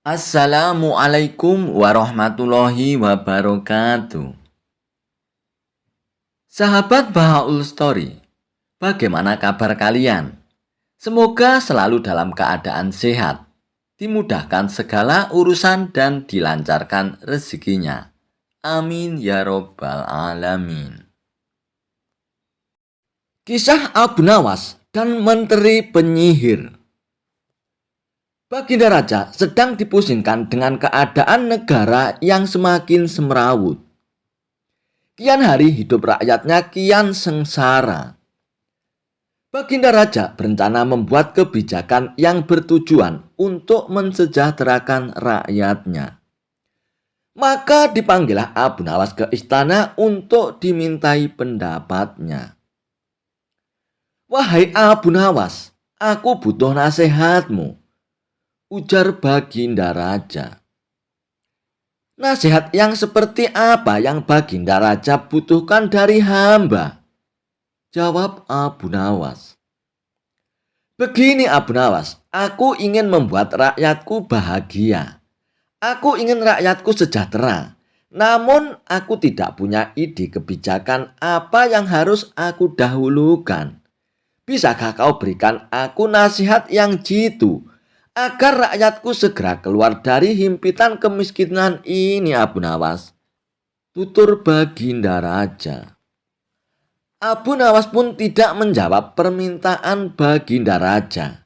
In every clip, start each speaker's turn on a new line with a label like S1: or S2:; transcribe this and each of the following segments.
S1: Assalamualaikum warahmatullahi wabarakatuh. Sahabat Bahaul Story, bagaimana kabar kalian? Semoga selalu dalam keadaan sehat, dimudahkan segala urusan dan dilancarkan rezekinya. Amin ya robbal alamin. Kisah Abu Nawas dan Menteri Penyihir. Baginda Raja sedang dipusingkan dengan keadaan negara yang semakin semerawut. Kian hari hidup rakyatnya kian sengsara. Baginda Raja berencana membuat kebijakan yang bertujuan untuk mensejahterakan rakyatnya. Maka dipanggillah Abu Nawas ke istana untuk dimintai pendapatnya. "Wahai Abu Nawas, aku butuh nasihatmu," ujar Baginda Raja. "Nasihat yang seperti apa yang Baginda Raja butuhkan dari hamba?" jawab Abu Nawas. "Begini Abu Nawas, aku ingin membuat rakyatku bahagia. Aku ingin rakyatku sejahtera. Namun aku tidak punya ide kebijakan apa yang harus aku dahulukan. Bisakah kau berikan aku nasihat yang jitu agar rakyatku segera keluar dari himpitan kemiskinan ini Abu Nawas?" tutur Baginda Raja. Abu Nawas pun tidak menjawab permintaan Baginda Raja.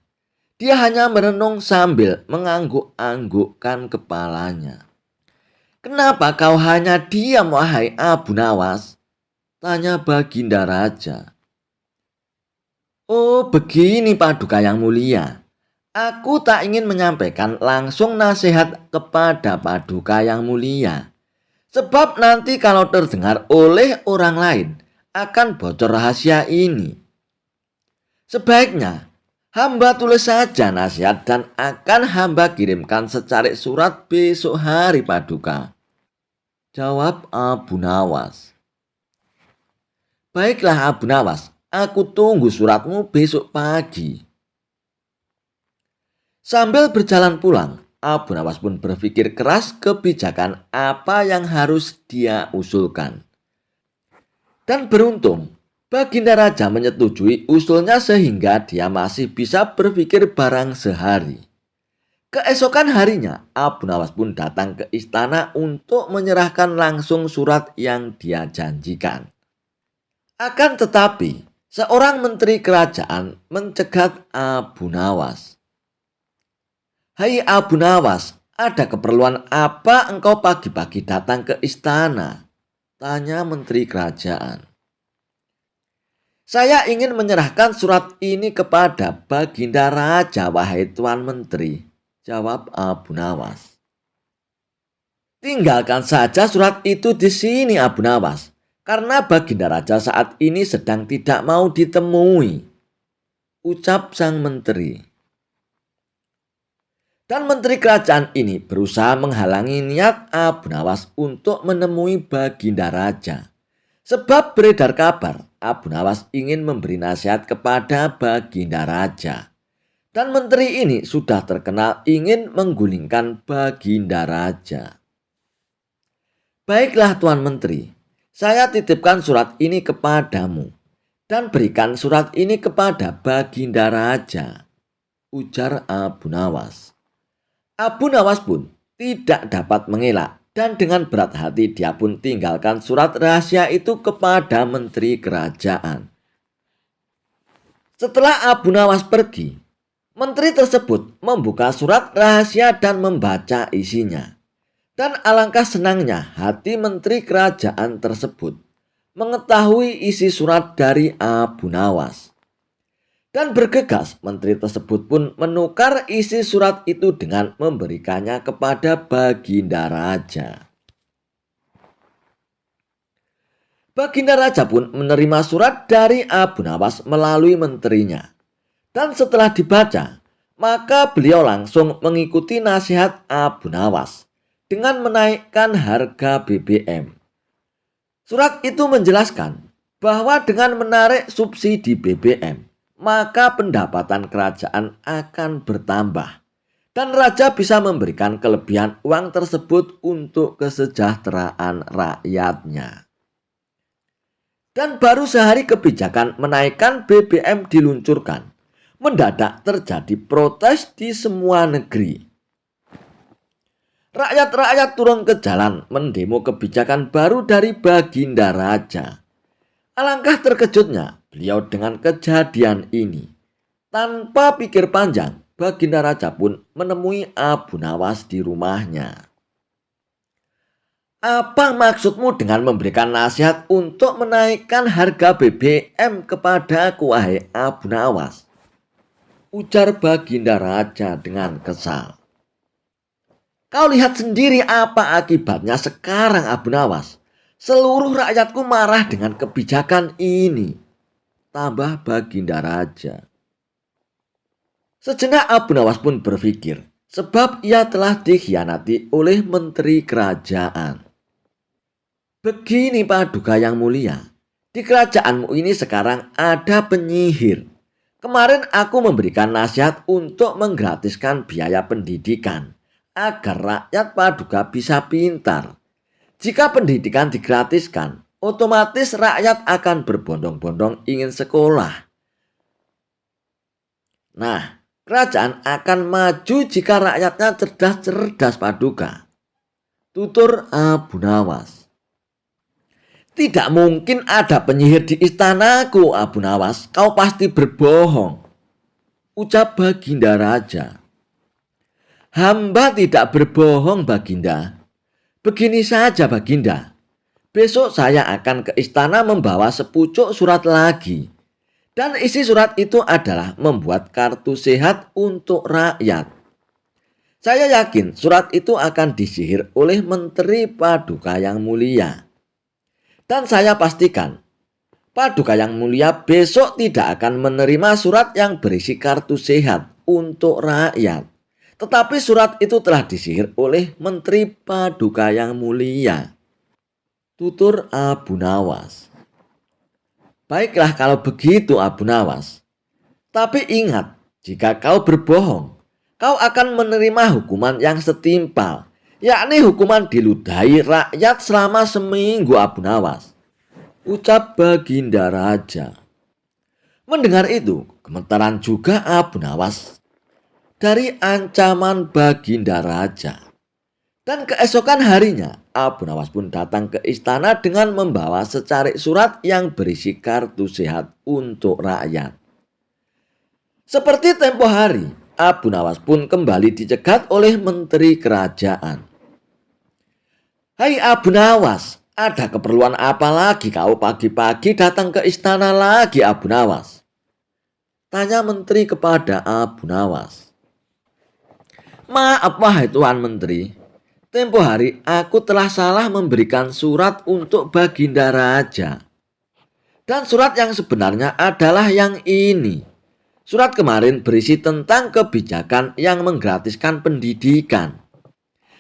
S1: Dia hanya merenung sambil mengangguk-anggukkan kepalanya. "Kenapa kau hanya diam, wahai Abu Nawas?" tanya Baginda Raja. "Oh, begini Paduka yang mulia. Aku tak ingin menyampaikan langsung nasihat kepada Paduka yang mulia. Sebab nanti kalau terdengar oleh orang lain, akan bocor rahasia ini. Sebaiknya hamba tulis saja nasihat dan akan hamba kirimkan secarik surat besok hari Paduka," jawab Abu Nawas. "Baiklah Abu Nawas, aku tunggu suratmu besok pagi." Sambil berjalan pulang, Abu Nawas pun berpikir keras kebijakan apa yang harus dia usulkan. Dan beruntung, Baginda Raja menyetujui usulnya sehingga dia masih bisa berpikir barang sehari. Keesokan harinya, Abu Nawas pun datang ke istana untuk menyerahkan langsung surat yang dia janjikan. Akan tetapi, seorang menteri kerajaan mencegat Abu Nawas. "Hai Abu Nawas, ada keperluan apa engkau pagi-pagi datang ke istana?" tanya menteri kerajaan. "Saya ingin menyerahkan surat ini kepada Baginda Raja, wahai Tuan Menteri," jawab Abu Nawas. "Tinggalkan saja surat itu di sini Abu Nawas, karena Baginda Raja saat ini sedang tidak mau ditemui," ucap sang menteri. Dan menteri kerajaan ini berusaha menghalangi niat Abu Nawas untuk menemui Baginda Raja. Sebab beredar kabar Abu Nawas ingin memberi nasihat kepada Baginda Raja. Dan menteri ini sudah terkenal ingin menggulingkan Baginda Raja. "Baiklah Tuan Menteri, saya titipkan surat ini kepadamu. Dan berikan surat ini kepada Baginda Raja," ujar Abu Nawas. Abu Nawas pun tidak dapat mengelak dan dengan berat hati dia pun tinggalkan surat rahasia itu kepada menteri kerajaan. Setelah Abu Nawas pergi, menteri tersebut membuka surat rahasia dan membaca isinya. Dan alangkah senangnya hati menteri kerajaan tersebut mengetahui isi surat dari Abu Nawas. Dan bergegas menteri tersebut pun menukar isi surat itu dengan memberikannya kepada Baginda Raja. Baginda Raja pun menerima surat dari Abu Nawas melalui menterinya. Dan setelah dibaca, maka beliau langsung mengikuti nasihat Abu Nawas dengan menaikkan harga BBM. Surat itu menjelaskan bahwa dengan menarik subsidi BBM, maka pendapatan kerajaan akan bertambah Dan raja bisa memberikan kelebihan uang tersebut untuk kesejahteraan rakyatnya. Dan baru sehari kebijakan menaikkan BBM diluncurkan, mendadak terjadi protes di semua negeri. Rakyat-rakyat turun ke jalan mendemo kebijakan baru dari Baginda Raja. Alangkah terkejutnya beliau dengan kejadian ini. Tanpa pikir panjang, Baginda Raja pun menemui Abu Nawas di rumahnya. Apa maksudmu dengan memberikan nasihat untuk menaikkan harga BBM kepadaku, wahai Abu Nawas? Ujar Baginda Raja dengan kesal. Kau lihat sendiri apa akibatnya sekarang, Abu Nawas. Seluruh rakyatku marah dengan kebijakan ini. Tambah Baginda Raja. Sejenak Abu Nawas pun berpikir, sebab ia telah dikhianati oleh menteri kerajaan. Begini Paduka yang mulia, di kerajaanmu ini sekarang ada penyihir. Kemarin aku memberikan nasihat untuk menggratiskan biaya pendidikan, agar rakyat Paduka bisa pintar. Jika pendidikan digratiskan, otomatis rakyat akan berbondong-bondong ingin sekolah. Nah, kerajaan akan maju jika rakyatnya cerdas-cerdas, Paduka. Tutur Abu Nawas. Tidak mungkin ada penyihir di istanaku, Abu Nawas. Kau pasti berbohong. Ucap Baginda Raja. Hamba tidak berbohong, Baginda. Begini saja, Baginda. Besok saya akan ke istana membawa sepucuk surat lagi. Dan isi surat itu adalah membuat kartu sehat untuk rakyat. Saya yakin surat itu akan disihir oleh Menteri Paduka yang mulia. Dan saya pastikan, Paduka yang mulia besok tidak akan menerima surat yang berisi kartu sehat untuk rakyat. Tetapi surat itu telah disihir oleh Menteri Paduka yang mulia. Tutur Abu Nawas. Baiklah kalau begitu, Abu Nawas. Tapi ingat, jika kau berbohong, kau akan menerima hukuman yang setimpal, yakni hukuman diludahi rakyat selama seminggu, Abu Nawas. Ucap Baginda Raja. Mendengar itu, gemetaran juga Abu Nawas dari ancaman Baginda Raja. Dan keesokan harinya, Abu Nawas pun datang ke istana dengan membawa secarik surat yang berisi kartu sehat untuk rakyat. Seperti tempo hari, Abu Nawas pun kembali dicegat oleh menteri kerajaan. Hai Abu Nawas, ada keperluan apa lagi kau pagi-pagi datang ke istana lagi, Abu Nawas? Tanya menteri kepada Abu Nawas. Maaf wahai Tuan Menteri, tempo hari aku telah salah memberikan surat untuk Baginda Raja. Dan surat yang sebenarnya adalah yang ini. Surat kemarin berisi tentang kebijakan yang menggratiskan pendidikan.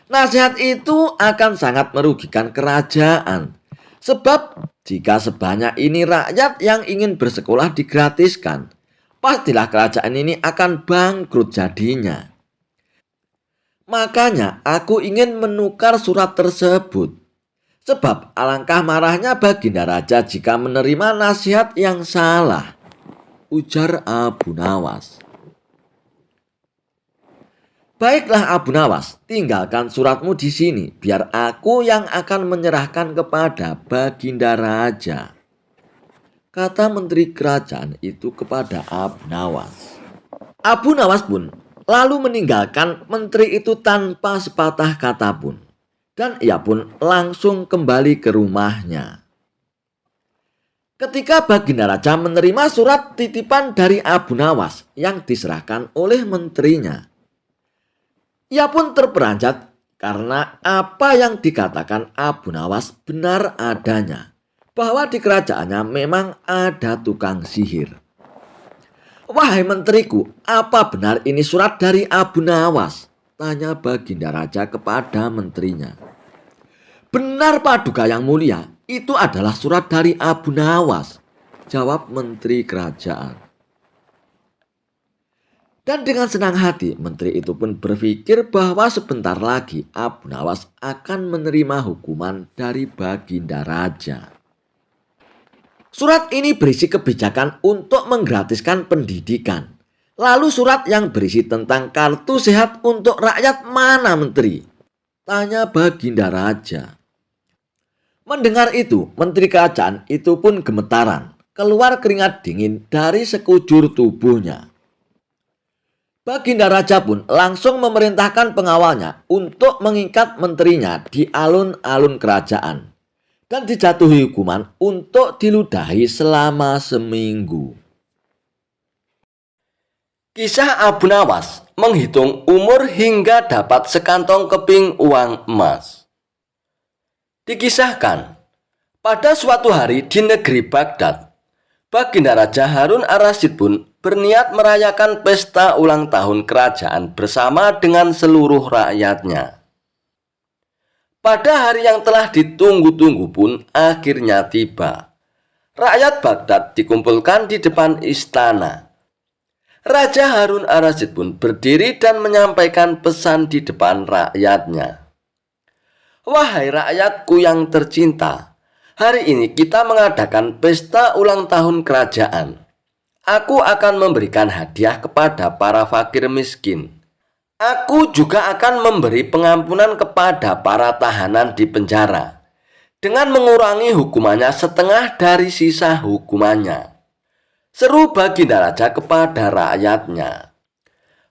S1: Nasihat itu akan sangat merugikan kerajaan. Sebab jika sebanyak ini rakyat yang ingin bersekolah digratiskan, pastilah kerajaan ini akan bangkrut jadinya. Makanya aku ingin menukar surat tersebut. Sebab alangkah marahnya Baginda Raja jika menerima nasihat yang salah. Ujar Abu Nawas. Baiklah Abu Nawas, tinggalkan suratmu di sini, biar aku yang akan menyerahkan kepada Baginda Raja. Kata menteri kerajaan itu kepada Abu Nawas. Abu Nawas pun lalu meninggalkan menteri itu tanpa sepatah kata pun. Dan ia pun langsung kembali ke rumahnya. Ketika Baginda Raja menerima surat titipan dari Abu Nawas yang diserahkan oleh menterinya, ia pun terperanjat karena apa yang dikatakan Abu Nawas benar adanya, bahwa di kerajaannya memang ada tukang sihir. Wahai menteriku, apa benar ini surat dari Abu Nawas? Tanya Baginda Raja kepada menterinya. Benar Paduka yang mulia, itu adalah surat dari Abu Nawas, jawab menteri kerajaan. Dan dengan senang hati, menteri itu pun berpikir bahwa sebentar lagi Abu Nawas akan menerima hukuman dari Baginda Raja. Surat ini berisi kebijakan untuk menggratiskan pendidikan. Lalu surat yang berisi tentang kartu sehat untuk rakyat mana menteri? Tanya Baginda Raja. Mendengar itu, menteri kerajaan itu pun gemetaran. Keluar keringat dingin dari sekujur tubuhnya. Baginda Raja pun langsung memerintahkan pengawalnya untuk mengikat menterinya di alun-alun kerajaan dan dijatuhi hukuman untuk diludahi selama seminggu. Kisah Abu Nawas menghitung umur hingga dapat sekantong keping uang emas. Dikisahkan, pada suatu hari di negeri Baghdad, Baginda Raja Harun ar-Rasyid pun berniat merayakan pesta ulang tahun kerajaan bersama dengan seluruh rakyatnya. Pada hari yang telah ditunggu-tunggu pun akhirnya tiba. Rakyat Baghdad dikumpulkan di depan istana. Raja Harun ar-Rasyid pun berdiri dan menyampaikan pesan di depan rakyatnya. Wahai rakyatku yang tercinta, hari ini kita mengadakan pesta ulang tahun kerajaan. Aku akan memberikan hadiah kepada para fakir miskin. Aku juga akan memberi pengampunan kepada para tahanan di penjara dengan mengurangi hukumannya setengah dari sisa hukumannya. Seru Baginda Raja kepada rakyatnya.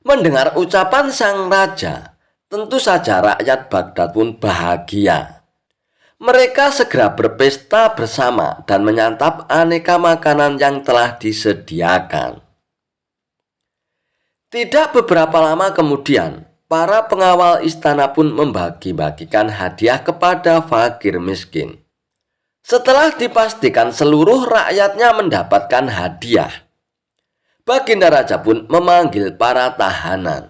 S1: Mendengar ucapan sang raja, tentu saja rakyat Baghdad pun bahagia. Mereka segera berpesta bersama dan menyantap aneka makanan yang telah disediakan. Tidak beberapa lama kemudian, para pengawal istana pun membagi-bagikan hadiah kepada fakir miskin. Setelah dipastikan seluruh rakyatnya mendapatkan hadiah, Baginda Raja pun memanggil para tahanan.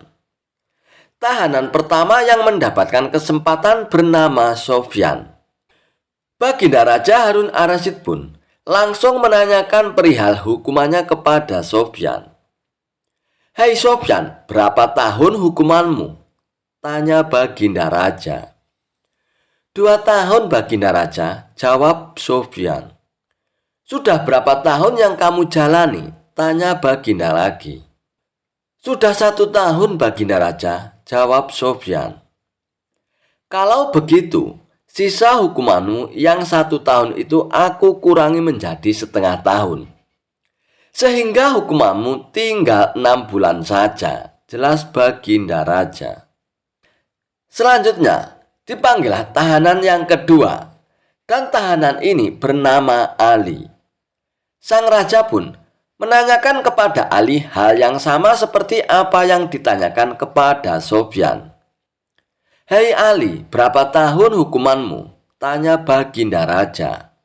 S1: Tahanan pertama yang mendapatkan kesempatan bernama Sofyan. Baginda Raja Harun ar-Rasyid pun langsung menanyakan perihal hukumannya kepada Sofyan. Hei Sofyan, berapa tahun hukumanmu? Tanya Baginda Raja. 2 tahun Baginda Raja, jawab Sofyan. Sudah berapa tahun yang kamu jalani? Tanya Baginda lagi. Sudah 1 tahun Baginda Raja, jawab Sofyan. Kalau begitu, sisa hukumanmu yang 1 tahun itu aku kurangi menjadi setengah tahun. Sehingga hukumanmu tinggal 6 bulan saja, jelas Baginda Raja. Selanjutnya, dipanggillah tahanan yang kedua, dan tahanan ini bernama Ali. Sang raja pun menanyakan kepada Ali hal yang sama seperti apa yang ditanyakan kepada Sofyan. Hei Ali, berapa tahun hukumanmu? Tanya Baginda Raja.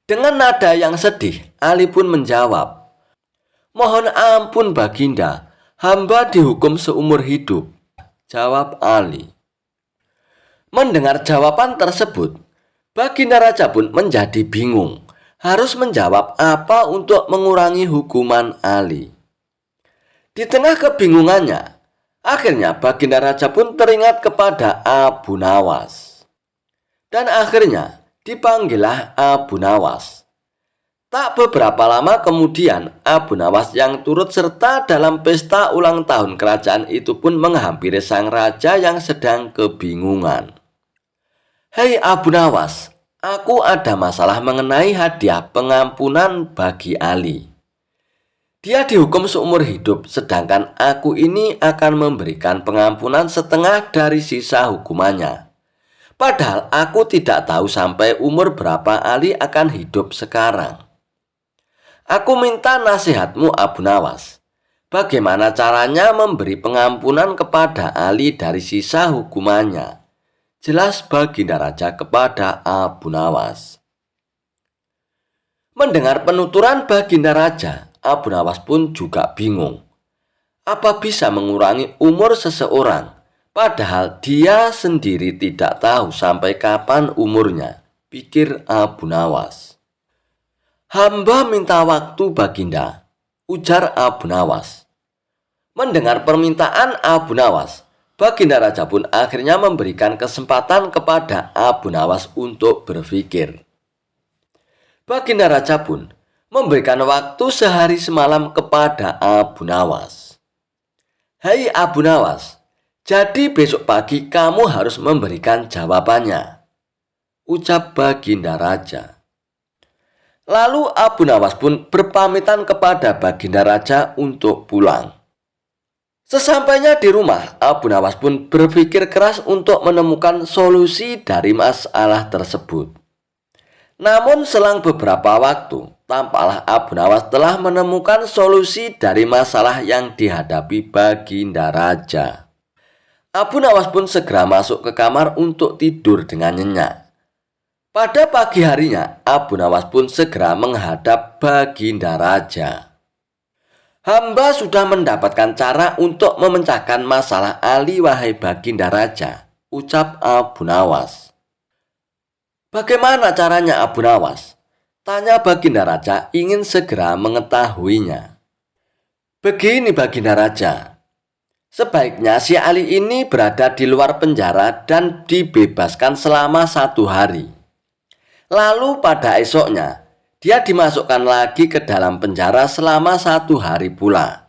S1: Dengan nada yang sedih, Ali pun menjawab, mohon ampun Baginda, hamba dihukum seumur hidup, jawab Ali. Mendengar jawaban tersebut, Baginda Raja pun menjadi bingung, harus menjawab apa untuk mengurangi hukuman Ali. Di tengah kebingungannya, akhirnya Baginda Raja pun teringat kepada Abu Nawas. Dan akhirnya dipanggillah Abu Nawas. Tak beberapa lama kemudian, Abu Nawas yang turut serta dalam pesta ulang tahun kerajaan itu pun menghampiri sang raja yang sedang kebingungan. Hei Abu Nawas, aku ada masalah mengenai hadiah pengampunan bagi Ali. Dia dihukum seumur hidup, sedangkan aku ini akan memberikan pengampunan setengah dari sisa hukumannya. Padahal aku tidak tahu sampai umur berapa Ali akan hidup sekarang. Aku minta nasihatmu Abu Nawas. Bagaimana caranya memberi pengampunan kepada Ali dari sisa hukumannya? Jelas Baginda Raja kepada Abu Nawas. Mendengar penuturan Baginda Raja, Abu Nawas pun juga bingung. Apa bisa mengurangi umur seseorang, padahal dia sendiri tidak tahu sampai kapan umurnya, pikir Abu Nawas. Hamba minta waktu Baginda, ujar Abu Nawas. Mendengar permintaan Abu Nawas, Baginda Raja pun akhirnya memberikan kesempatan kepada Abu Nawas untuk berpikir. Baginda Raja pun memberikan waktu sehari semalam kepada Abu Nawas. "Hai Abu Nawas, jadi besok pagi kamu harus memberikan jawabannya," ucap Baginda Raja. Lalu Abu Nawas pun berpamitan kepada Baginda Raja untuk pulang. Sesampainya di rumah, Abu Nawas pun berpikir keras untuk menemukan solusi dari masalah tersebut. Namun selang beberapa waktu, tampaklah Abu Nawas telah menemukan solusi dari masalah yang dihadapi Baginda Raja. Abu Nawas pun segera masuk ke kamar untuk tidur dengan nyenyak. Pada pagi harinya, Abu Nawas pun segera menghadap Baginda Raja. "Hamba sudah mendapatkan cara untuk memecahkan masalah Ali, wahai Baginda Raja," ucap Abu Nawas. "Bagaimana caranya, Abu Nawas?" tanya Baginda Raja ingin segera mengetahuinya. "Begini Baginda Raja, sebaiknya si Ali ini berada di luar penjara dan dibebaskan selama 1 hari. Lalu pada esoknya, dia dimasukkan lagi ke dalam penjara selama 1 hari pula.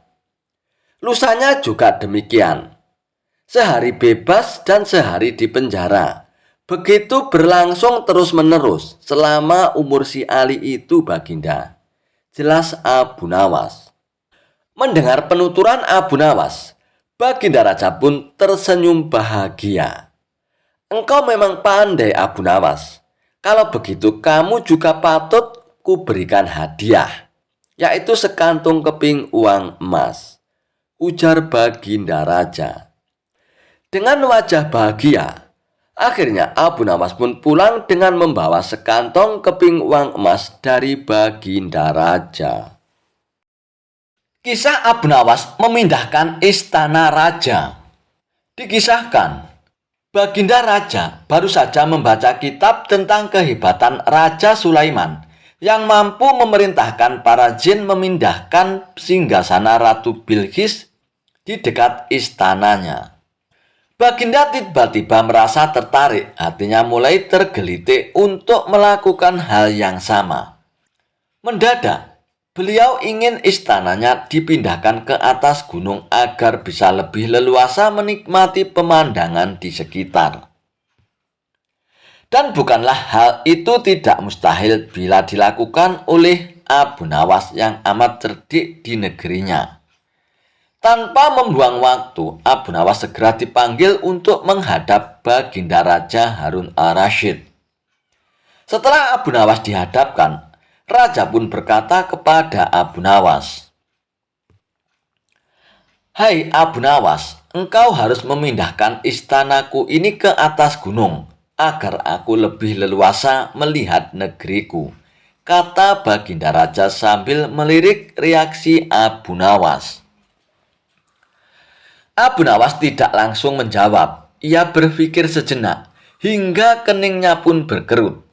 S1: Lusanya juga demikian. Sehari bebas dan sehari di penjara. Begitu berlangsung terus-menerus selama umur si Ali itu, Baginda," jelas Abu Nawas. Mendengar penuturan Abu Nawas, Baginda Raja pun tersenyum bahagia. "Engkau memang pandai, Abu Nawas. Kalau begitu kamu juga patut kuberikan hadiah, yaitu sekantung keping uang emas," ujar Baginda Raja. Dengan wajah bahagia, akhirnya Abu Nawas pun pulang dengan membawa sekantong keping uang emas dari Baginda Raja. Kisah Abu Nawas memindahkan istana raja. Dikisahkan, Baginda Raja baru saja membaca kitab tentang kehebatan Raja Sulaiman yang mampu memerintahkan para jin memindahkan singgasana Ratu Bilqis di dekat istananya. Baginda tiba-tiba merasa tertarik, hatinya mulai tergelitik untuk melakukan hal yang sama. Mendadak, beliau ingin istananya dipindahkan ke atas gunung agar bisa lebih leluasa menikmati pemandangan di sekitar. Dan bukanlah hal itu tidak mustahil bila dilakukan oleh Abu Nawas yang amat cerdik di negerinya. Tanpa membuang waktu, Abu Nawas segera dipanggil untuk menghadap Baginda Raja Harun al-Rasyid. Setelah Abu Nawas dihadapkan, Raja pun berkata kepada Abu Nawas, "Hai Abu Nawas, engkau harus memindahkan istanaku ini ke atas gunung, agar aku lebih leluasa melihat negeriku," kata Baginda Raja sambil melirik reaksi Abu Nawas. Abu Nawas tidak langsung menjawab. Ia berpikir sejenak, hingga keningnya pun berkerut.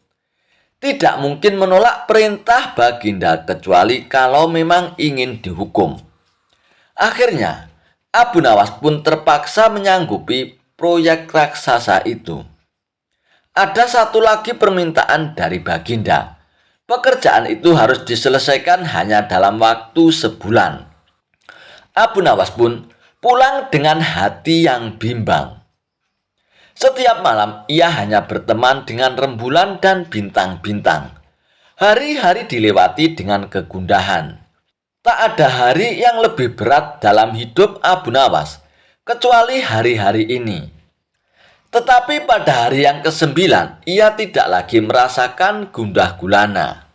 S1: Tidak mungkin menolak perintah Baginda kecuali kalau memang ingin dihukum. Akhirnya, Abu Nawas pun terpaksa menyanggupi proyek raksasa itu. Ada satu lagi permintaan dari Baginda. Pekerjaan itu harus diselesaikan hanya dalam waktu sebulan. Abu Nawas pun pulang dengan hati yang bimbang. Setiap malam ia hanya berteman dengan rembulan dan bintang-bintang. Hari-hari dilewati dengan kegundahan. Tak ada hari yang lebih berat dalam hidup Abu Nawas kecuali hari-hari ini. Tetapi pada hari yang ke-9 ia tidak lagi merasakan gundah gulana.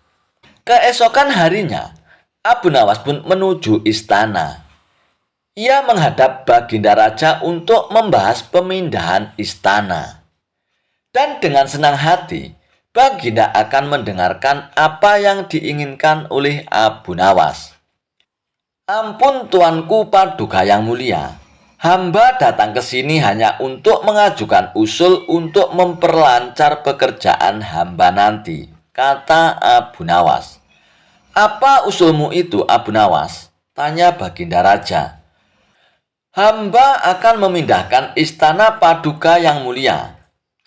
S1: Keesokan harinya Abu Nawas pun menuju istana. Ia menghadap Baginda Raja untuk membahas pemindahan istana. Dan dengan senang hati, Baginda akan mendengarkan apa yang diinginkan oleh Abu Nawas. "Ampun Tuanku Paduka yang mulia, hamba datang ke sini hanya untuk mengajukan usul untuk memperlancar pekerjaan hamba nanti," kata Abu Nawas. "Apa usulmu itu, Abu Nawas?" tanya Baginda Raja. Hamba akan memindahkan istana Paduka yang mulia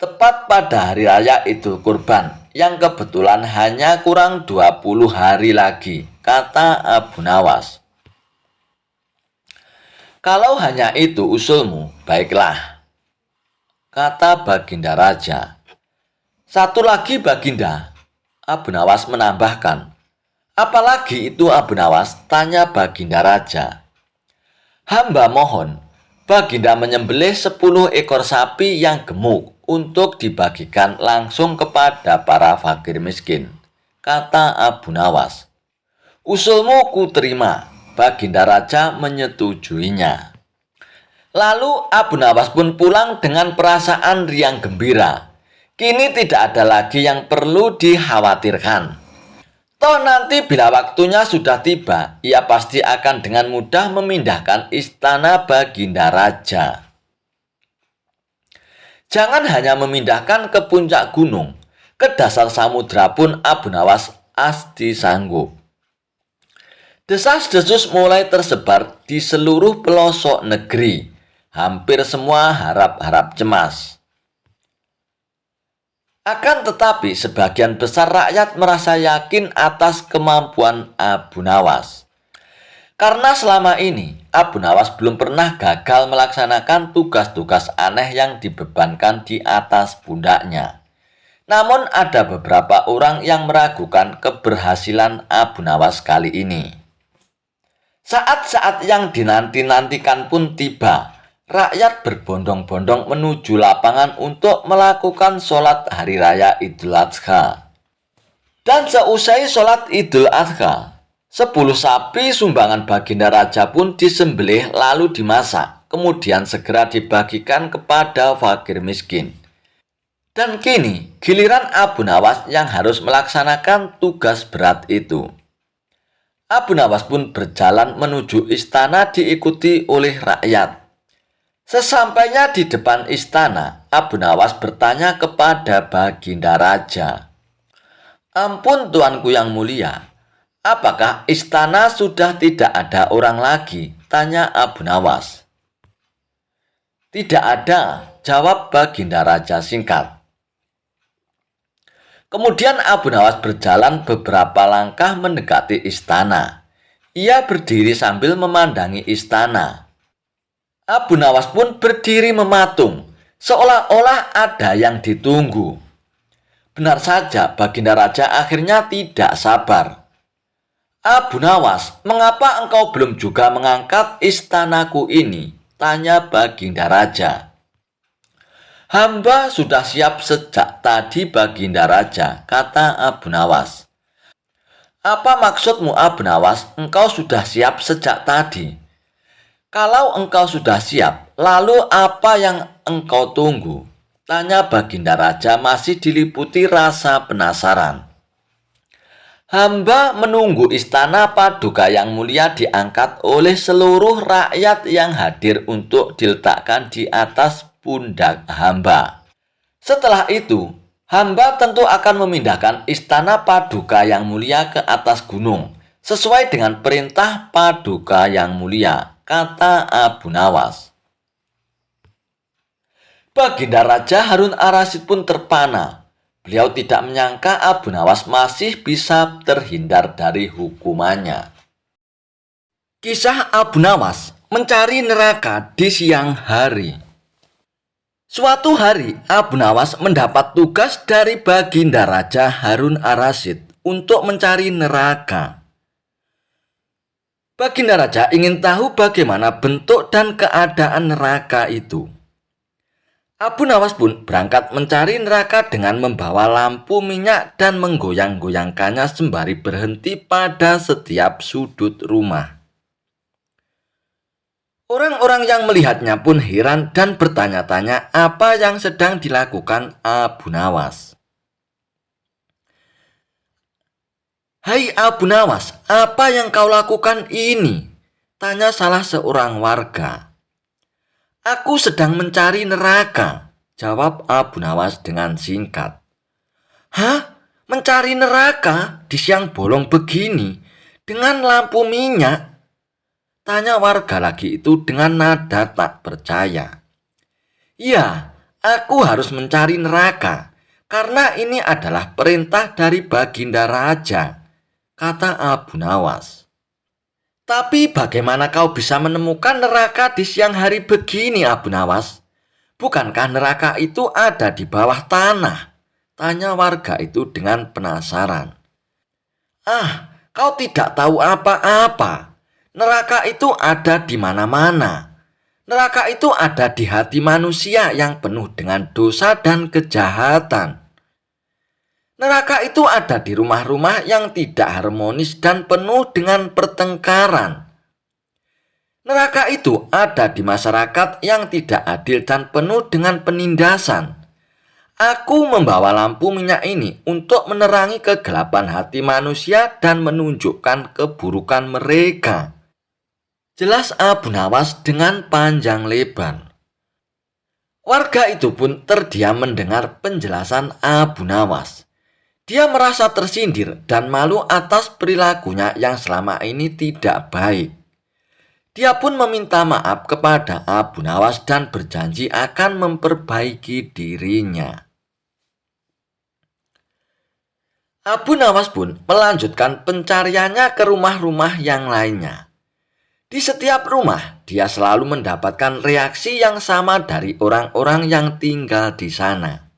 S1: tepat pada hari raya Idul Kurban yang kebetulan hanya kurang 20 hari lagi, kata Abu Nawas. Kalau hanya itu usulmu, baiklah, kata Baginda Raja. Satu lagi Baginda, Abu Nawas menambahkan. Apalagi itu Abu Nawas, tanya Baginda Raja. Hamba mohon, Baginda menyembelih 10 ekor sapi yang gemuk untuk dibagikan langsung kepada para fakir miskin, kata Abu Nawas. Usulmu ku terima, Baginda Raja menyetujuinya. Lalu Abu Nawas pun pulang dengan perasaan riang gembira. Kini tidak ada lagi yang perlu dikhawatirkan. Toh nanti bila waktunya sudah tiba, ia pasti akan dengan mudah memindahkan istana Baginda Raja. Jangan hanya memindahkan ke puncak gunung, ke dasar samudra pun Abu Nawas asti sanggup. Desas-desus mulai tersebar di seluruh pelosok negeri. Hampir semua harap-harap cemas. Akan tetapi sebagian besar rakyat merasa yakin atas kemampuan Abu Nawas. Karena selama ini Abu Nawas belum pernah gagal melaksanakan tugas-tugas aneh yang dibebankan di atas pundaknya. Namun ada beberapa orang yang meragukan keberhasilan Abu Nawas kali ini. Saat-saat yang dinanti-nantikan pun tiba. Rakyat berbondong-bondong menuju lapangan untuk melakukan sholat hari raya Idul Adha. Dan seusai sholat Idul Adha, 10 sapi sumbangan Baginda Raja pun disembelih lalu dimasak, kemudian segera dibagikan kepada fakir miskin. Dan kini giliran Abu Nawas yang harus melaksanakan tugas berat itu. Abu Nawas pun berjalan menuju istana diikuti oleh rakyat. Sesampainya di depan istana, Abu Nawas bertanya kepada Baginda Raja. Ampun tuanku yang mulia, apakah istana sudah tidak ada orang lagi? Tanya Abu Nawas. Tidak ada, jawab Baginda Raja singkat. Kemudian Abu Nawas berjalan beberapa langkah mendekati istana. Ia berdiri sambil memandangi istana. Abu Nawas pun berdiri mematung, seolah-olah ada yang ditunggu. Benar saja, Baginda Raja akhirnya tidak sabar. Abu Nawas, mengapa engkau belum juga mengangkat istanaku ini? Tanya Baginda Raja. Hamba sudah siap sejak tadi Baginda Raja, kata Abu Nawas. Apa maksudmu Abu Nawas, engkau sudah siap sejak tadi? Kalau engkau sudah siap, lalu apa yang engkau tunggu? Tanya Baginda Raja masih diliputi rasa penasaran. Hamba menunggu istana Paduka yang mulia diangkat oleh seluruh rakyat yang hadir untuk diletakkan di atas pundak hamba. Setelah itu, hamba tentu akan memindahkan istana Paduka yang mulia ke atas gunung, sesuai dengan perintah Paduka yang mulia, kata Abu Nawas. Baginda Raja Harun Ar-Rasyid pun terpana. Beliau tidak menyangka Abu Nawas masih bisa terhindar dari hukumannya. Kisah Abu Nawas mencari neraka di siang hari. Suatu hari, Abu Nawas mendapat tugas dari Baginda Raja Harun Ar-Rasyid untuk mencari neraka. Baginda Raja ingin tahu bagaimana bentuk dan keadaan neraka itu. Abu Nawas pun berangkat mencari neraka dengan membawa lampu minyak dan menggoyang-goyangkannya sembari berhenti pada setiap sudut rumah. Orang-orang yang melihatnya pun heran dan bertanya-tanya apa yang sedang dilakukan Abu Nawas. Hai Abu Nawas, apa yang kau lakukan ini? Tanya salah seorang warga. Aku sedang mencari neraka, jawab Abu Nawas dengan singkat. Hah? Mencari neraka di siang bolong begini dengan lampu minyak? Tanya warga lagi itu dengan nada tak percaya. Ya, aku harus mencari neraka, karena ini adalah perintah dari Baginda Raja, kata Abu Nawas. Tapi bagaimana kau bisa menemukan neraka di siang hari begini, Abu Nawas? Bukankah neraka itu ada di bawah tanah? Tanya warga itu dengan penasaran. Ah, kau tidak tahu apa-apa. Neraka itu ada di mana-mana. Neraka itu ada di hati manusia yang penuh dengan dosa dan kejahatan. Neraka itu ada di rumah-rumah yang tidak harmonis dan penuh dengan pertengkaran. Neraka itu ada di masyarakat yang tidak adil dan penuh dengan penindasan. Aku membawa lampu minyak ini untuk menerangi kegelapan hati manusia dan menunjukkan keburukan mereka. Jelas Abu Nawas dengan panjang lebar. Warga itu pun terdiam mendengar penjelasan Abu Nawas. Dia merasa tersindir dan malu atas perilakunya yang selama ini tidak baik. Dia pun meminta maaf kepada Abu Nawas dan berjanji akan memperbaiki dirinya. Abu Nawas pun melanjutkan pencariannya ke rumah-rumah yang lainnya. Di setiap rumah, dia selalu mendapatkan reaksi yang sama dari orang-orang yang tinggal di sana.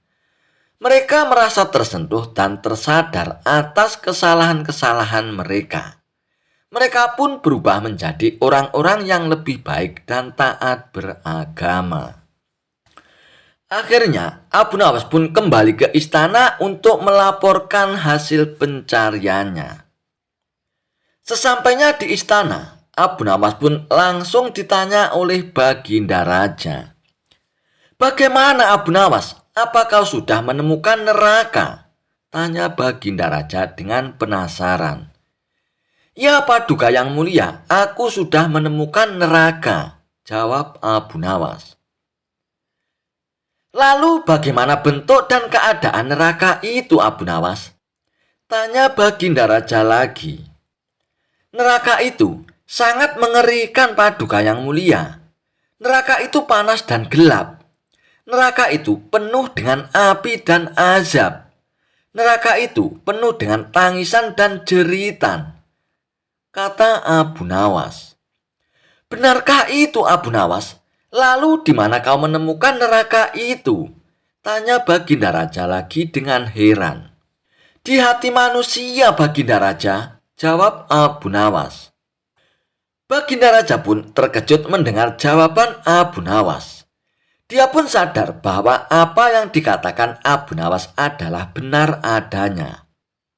S1: Mereka merasa tersentuh dan tersadar atas kesalahan-kesalahan mereka. Mereka pun berubah menjadi orang-orang yang lebih baik dan taat beragama. Akhirnya, Abu Nawas pun kembali ke istana untuk melaporkan hasil pencariannya. Sesampainya di istana, Abu Nawas pun langsung ditanya oleh Baginda Raja. Bagaimana Abu Nawas? Apa kau sudah menemukan neraka? Tanya Baginda Raja dengan penasaran. Ya Paduka yang mulia, aku sudah menemukan neraka, jawab Abu Nawas. Lalu bagaimana bentuk dan keadaan neraka itu Abu Nawas? Tanya Baginda Raja lagi. Neraka itu sangat mengerikan Paduka yang mulia. Neraka itu panas dan gelap. Neraka itu penuh dengan api dan azab. Neraka itu penuh dengan tangisan dan jeritan, kata Abu Nawas. Benarkah itu Abu Nawas? Lalu di mana kau menemukan neraka itu? Tanya Baginda Raja lagi dengan heran. Di hati manusia Baginda Raja, jawab Abu Nawas. Baginda Raja pun terkejut mendengar jawaban Abu Nawas. Dia pun sadar bahwa apa yang dikatakan Abu Nawas adalah benar adanya.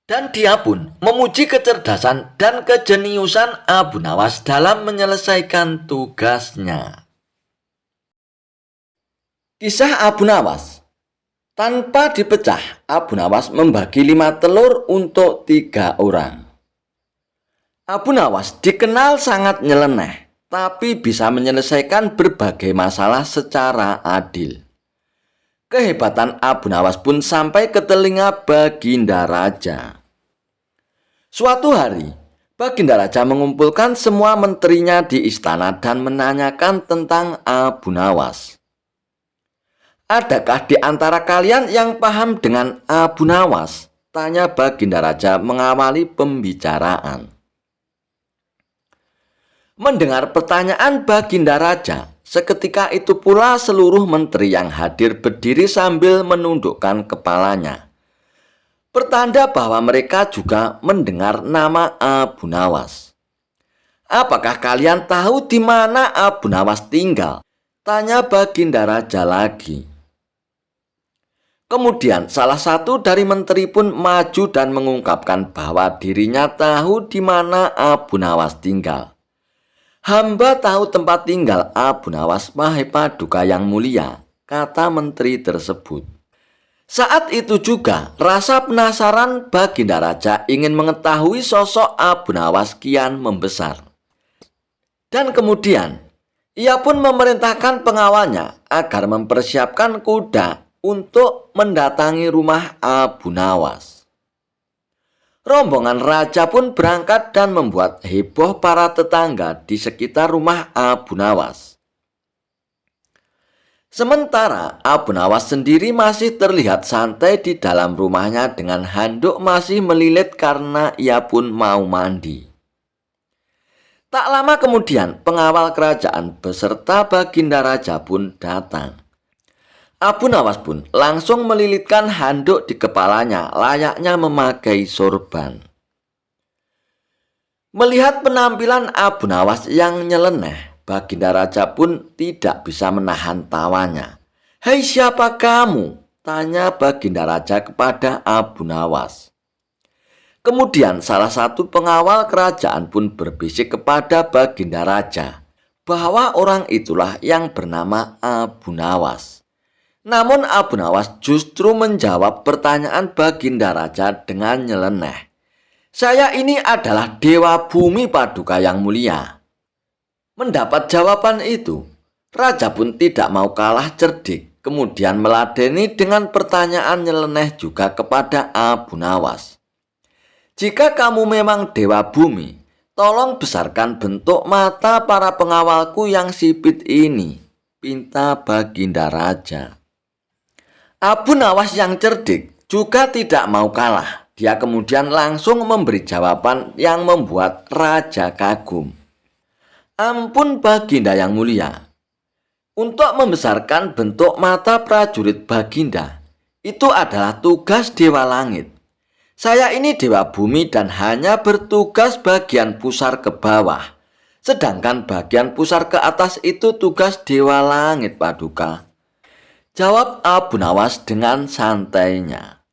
S1: Dan dia pun memuji kecerdasan dan kejeniusan Abu Nawas dalam menyelesaikan tugasnya. Kisah Abu Nawas. Tanpa dipecah, Abu Nawas membagi 5 telur untuk 3 orang. Abu Nawas dikenal sangat nyeleneh, tapi bisa menyelesaikan berbagai masalah secara adil. Kehebatan Abu Nawas pun sampai ke telinga Baginda Raja. Suatu hari, Baginda Raja mengumpulkan semua menterinya di istana dan menanyakan tentang Abu Nawas. Adakah di antara kalian yang paham dengan Abu Nawas? Tanya Baginda Raja mengawali pembicaraan. Mendengar pertanyaan Baginda Raja, seketika itu pula seluruh menteri yang hadir berdiri sambil menundukkan kepalanya. Pertanda bahwa mereka juga mendengar nama Abu Nawas. Apakah kalian tahu di mana Abu Nawas tinggal? Tanya Baginda Raja lagi. Kemudian salah satu dari menteri pun maju dan mengungkapkan bahwa dirinya tahu di mana Abu Nawas tinggal. Hamba tahu tempat tinggal Abu Nawas, wahai Paduka yang mulia, kata menteri tersebut. Saat itu juga rasa penasaran Baginda Raja ingin mengetahui sosok Abu Nawas kian membesar. Dan kemudian ia pun memerintahkan pengawalnya agar mempersiapkan kuda untuk mendatangi rumah Abu Nawas. Rombongan raja pun berangkat dan membuat heboh para tetangga di sekitar rumah Abu Nawas. Sementara Abu Nawas sendiri masih terlihat santai di dalam rumahnya dengan handuk masih melilit karena ia pun mau mandi. Tak lama kemudian pengawal kerajaan beserta Baginda Raja pun datang. Abu Nawas pun langsung melilitkan handuk di kepalanya layaknya memakai sorban. Melihat penampilan Abu Nawas yang nyeleneh, Baginda Raja pun tidak bisa menahan tawanya. "Hei, siapa kamu?" tanya Baginda Raja kepada Abu Nawas. Kemudian salah satu pengawal kerajaan pun berbisik kepada Baginda Raja bahwa orang itulah yang bernama Abu Nawas. Namun Abu Nawas justru menjawab pertanyaan Baginda Raja dengan nyeleneh. "Saya ini adalah Dewa Bumi Paduka yang mulia." Mendapat jawaban itu, Raja pun tidak mau kalah cerdik, kemudian meladeni dengan pertanyaan nyeleneh juga kepada Abu Nawas. "Jika kamu memang Dewa Bumi, tolong besarkan bentuk mata para pengawalku yang sipit ini," pinta Baginda Raja. Abu Nawas yang cerdik juga tidak mau kalah. Dia kemudian langsung memberi jawaban yang membuat Raja kagum. "Ampun Baginda yang mulia, untuk membesarkan bentuk mata prajurit Baginda, itu adalah tugas Dewa Langit. Saya ini Dewa Bumi dan hanya bertugas bagian pusar ke bawah. Sedangkan bagian pusar ke atas itu tugas Dewa Langit Paduka," jawab Abu Nawas dengan santainya.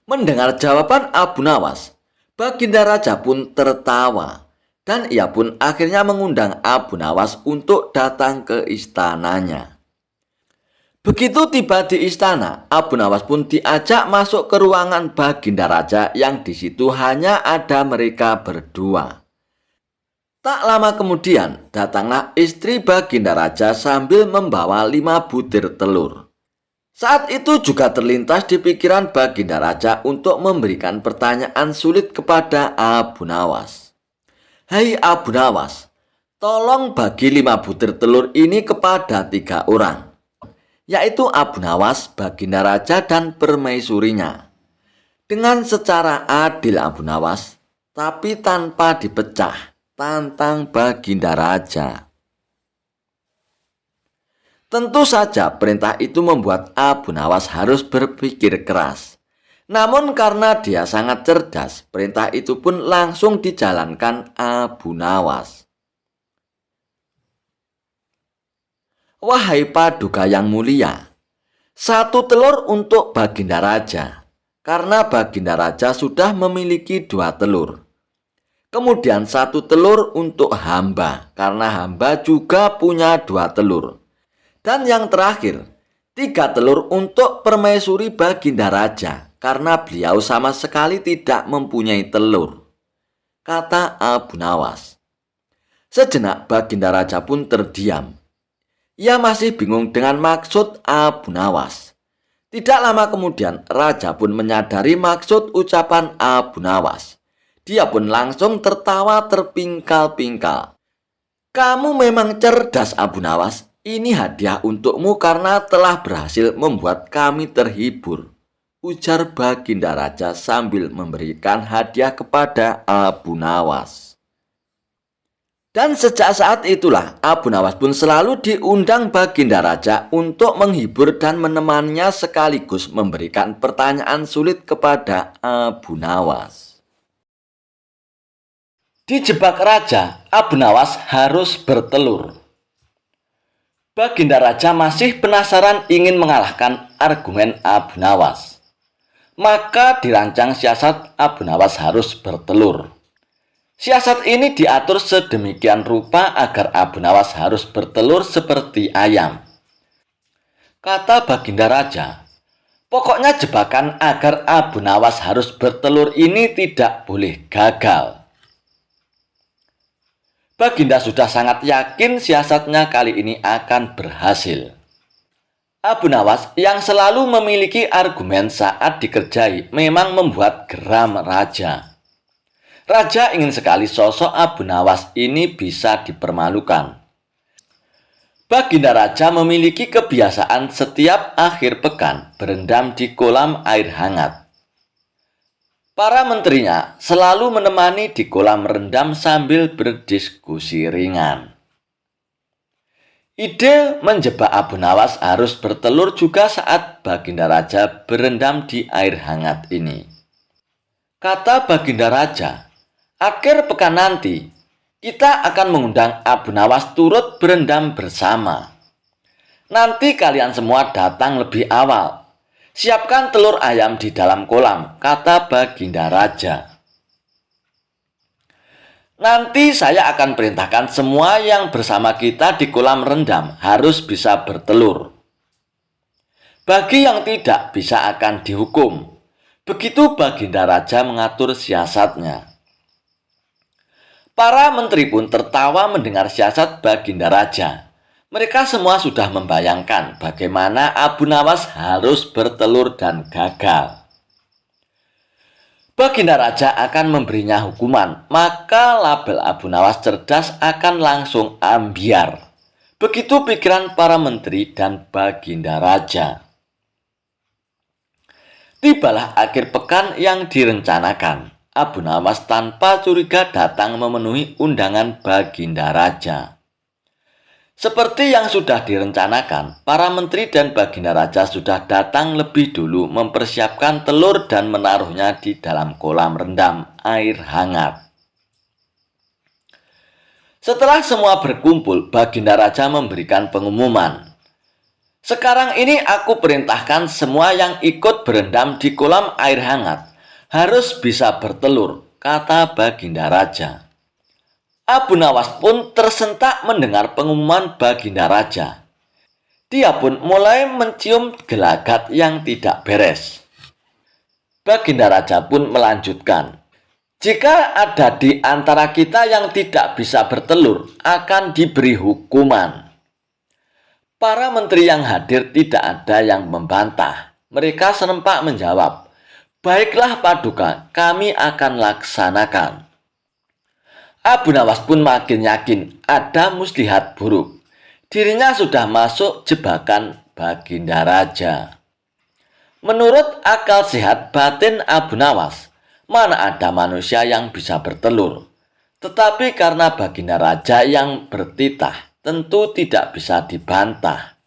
S1: Mendengar jawaban Abu Nawas, Baginda Raja pun tertawa dan ia pun akhirnya mengundang Abu Nawas untuk datang ke istananya. Begitu tiba di istana, Abu Nawas pun diajak masuk ke ruangan Baginda Raja yang di situ hanya ada mereka berdua. Tak lama kemudian datanglah istri Baginda Raja sambil membawa 5 butir telur. Saat itu juga terlintas di pikiran Baginda Raja untuk memberikan pertanyaan sulit kepada Abu Nawas. "Hai Abu Nawas, tolong bagi 5 butir telur ini kepada 3 orang, yaitu Abu Nawas, Baginda Raja, dan permaisurinya. Dengan secara adil Abu Nawas, tapi tanpa dipecah," tantang Baginda Raja. Tentu saja perintah itu membuat Abu Nawas harus berpikir keras. Namun karena dia sangat cerdas, perintah itu pun langsung dijalankan Abu Nawas. "Wahai Paduka yang mulia, 1 telur untuk Baginda Raja, karena Baginda Raja sudah memiliki 2 telur. Kemudian 1 telur untuk hamba, karena hamba juga punya 2 telur. Dan yang terakhir, 3 telur untuk permaisuri Baginda Raja, karena beliau sama sekali tidak mempunyai telur," kata Abu Nawas. Sejenak Baginda Raja pun terdiam. Ia masih bingung dengan maksud Abu Nawas. Tidak lama kemudian Raja pun menyadari maksud ucapan Abu Nawas. Dia pun langsung tertawa terpingkal-pingkal. "Kamu memang cerdas Abu Nawas. Ini hadiah untukmu karena telah berhasil membuat kami terhibur," ujar Baginda Raja sambil memberikan hadiah kepada Abu Nawas. Dan sejak saat itulah Abu Nawas pun selalu diundang Baginda Raja untuk menghibur dan menemaninya sekaligus memberikan pertanyaan sulit kepada Abu Nawas. Dijebak Raja, Abu Nawas harus bertelur. Baginda Raja masih penasaran ingin mengalahkan argumen Abu Nawas. Maka dirancang siasat Abu Nawas harus bertelur. Siasat ini diatur sedemikian rupa agar Abu Nawas harus bertelur seperti ayam. Kata Baginda Raja, "Pokoknya jebakan agar Abu Nawas harus bertelur ini tidak boleh gagal." Baginda sudah sangat yakin siasatnya kali ini akan berhasil. Abu Nawas yang selalu memiliki argumen saat dikerjai memang membuat geram Raja. Raja ingin sekali sosok Abu Nawas ini bisa dipermalukan. Baginda Raja memiliki kebiasaan setiap akhir pekan berendam di kolam air hangat. Para menterinya selalu menemani di kolam rendam sambil berdiskusi ringan. Ide menjebak Abu Nawas harus bertelur juga saat Baginda Raja berendam di air hangat ini. Kata Baginda Raja, akhir pekan nanti kita akan mengundang Abu Nawas turut berendam bersama. Nanti kalian semua datang lebih awal. Siapkan telur ayam di dalam kolam, kata Baginda Raja. Nanti saya akan perintahkan semua yang bersama kita di kolam rendam harus bisa bertelur. Bagi yang tidak bisa akan dihukum. Begitu Baginda Raja mengatur siasatnya. Para menteri pun tertawa mendengar siasat Baginda Raja. Mereka semua sudah membayangkan bagaimana Abu Nawas harus bertelur dan gagal. Baginda Raja akan memberinya hukuman, maka label Abu Nawas cerdas akan langsung ambiar. Begitu pikiran para menteri dan Baginda Raja. Tibalah akhir pekan yang direncanakan. Abu Nawas tanpa curiga datang memenuhi undangan Baginda Raja. Seperti yang sudah direncanakan, para menteri dan Baginda Raja sudah datang lebih dulu mempersiapkan telur dan menaruhnya di dalam kolam rendam air hangat. Setelah semua berkumpul, Baginda Raja memberikan pengumuman. Sekarang ini aku perintahkan semua yang ikut berendam di kolam air hangat harus bisa bertelur, kata Baginda Raja. Abu Nawas pun tersentak mendengar pengumuman Baginda Raja. Dia pun mulai mencium gelagat yang tidak beres. Baginda Raja pun melanjutkan, jika ada di antara kita yang tidak bisa bertelur, akan diberi hukuman. Para menteri yang hadir tidak ada yang membantah. Mereka serempak menjawab, baiklah Paduka, kami akan laksanakan. Abu Nawas pun makin yakin ada muslihat buruk. Dirinya sudah masuk jebakan Baginda Raja. Menurut akal sehat batin Abu Nawas, mana ada manusia yang bisa bertelur. Tetapi karena Baginda Raja yang bertitah, tentu tidak bisa dibantah.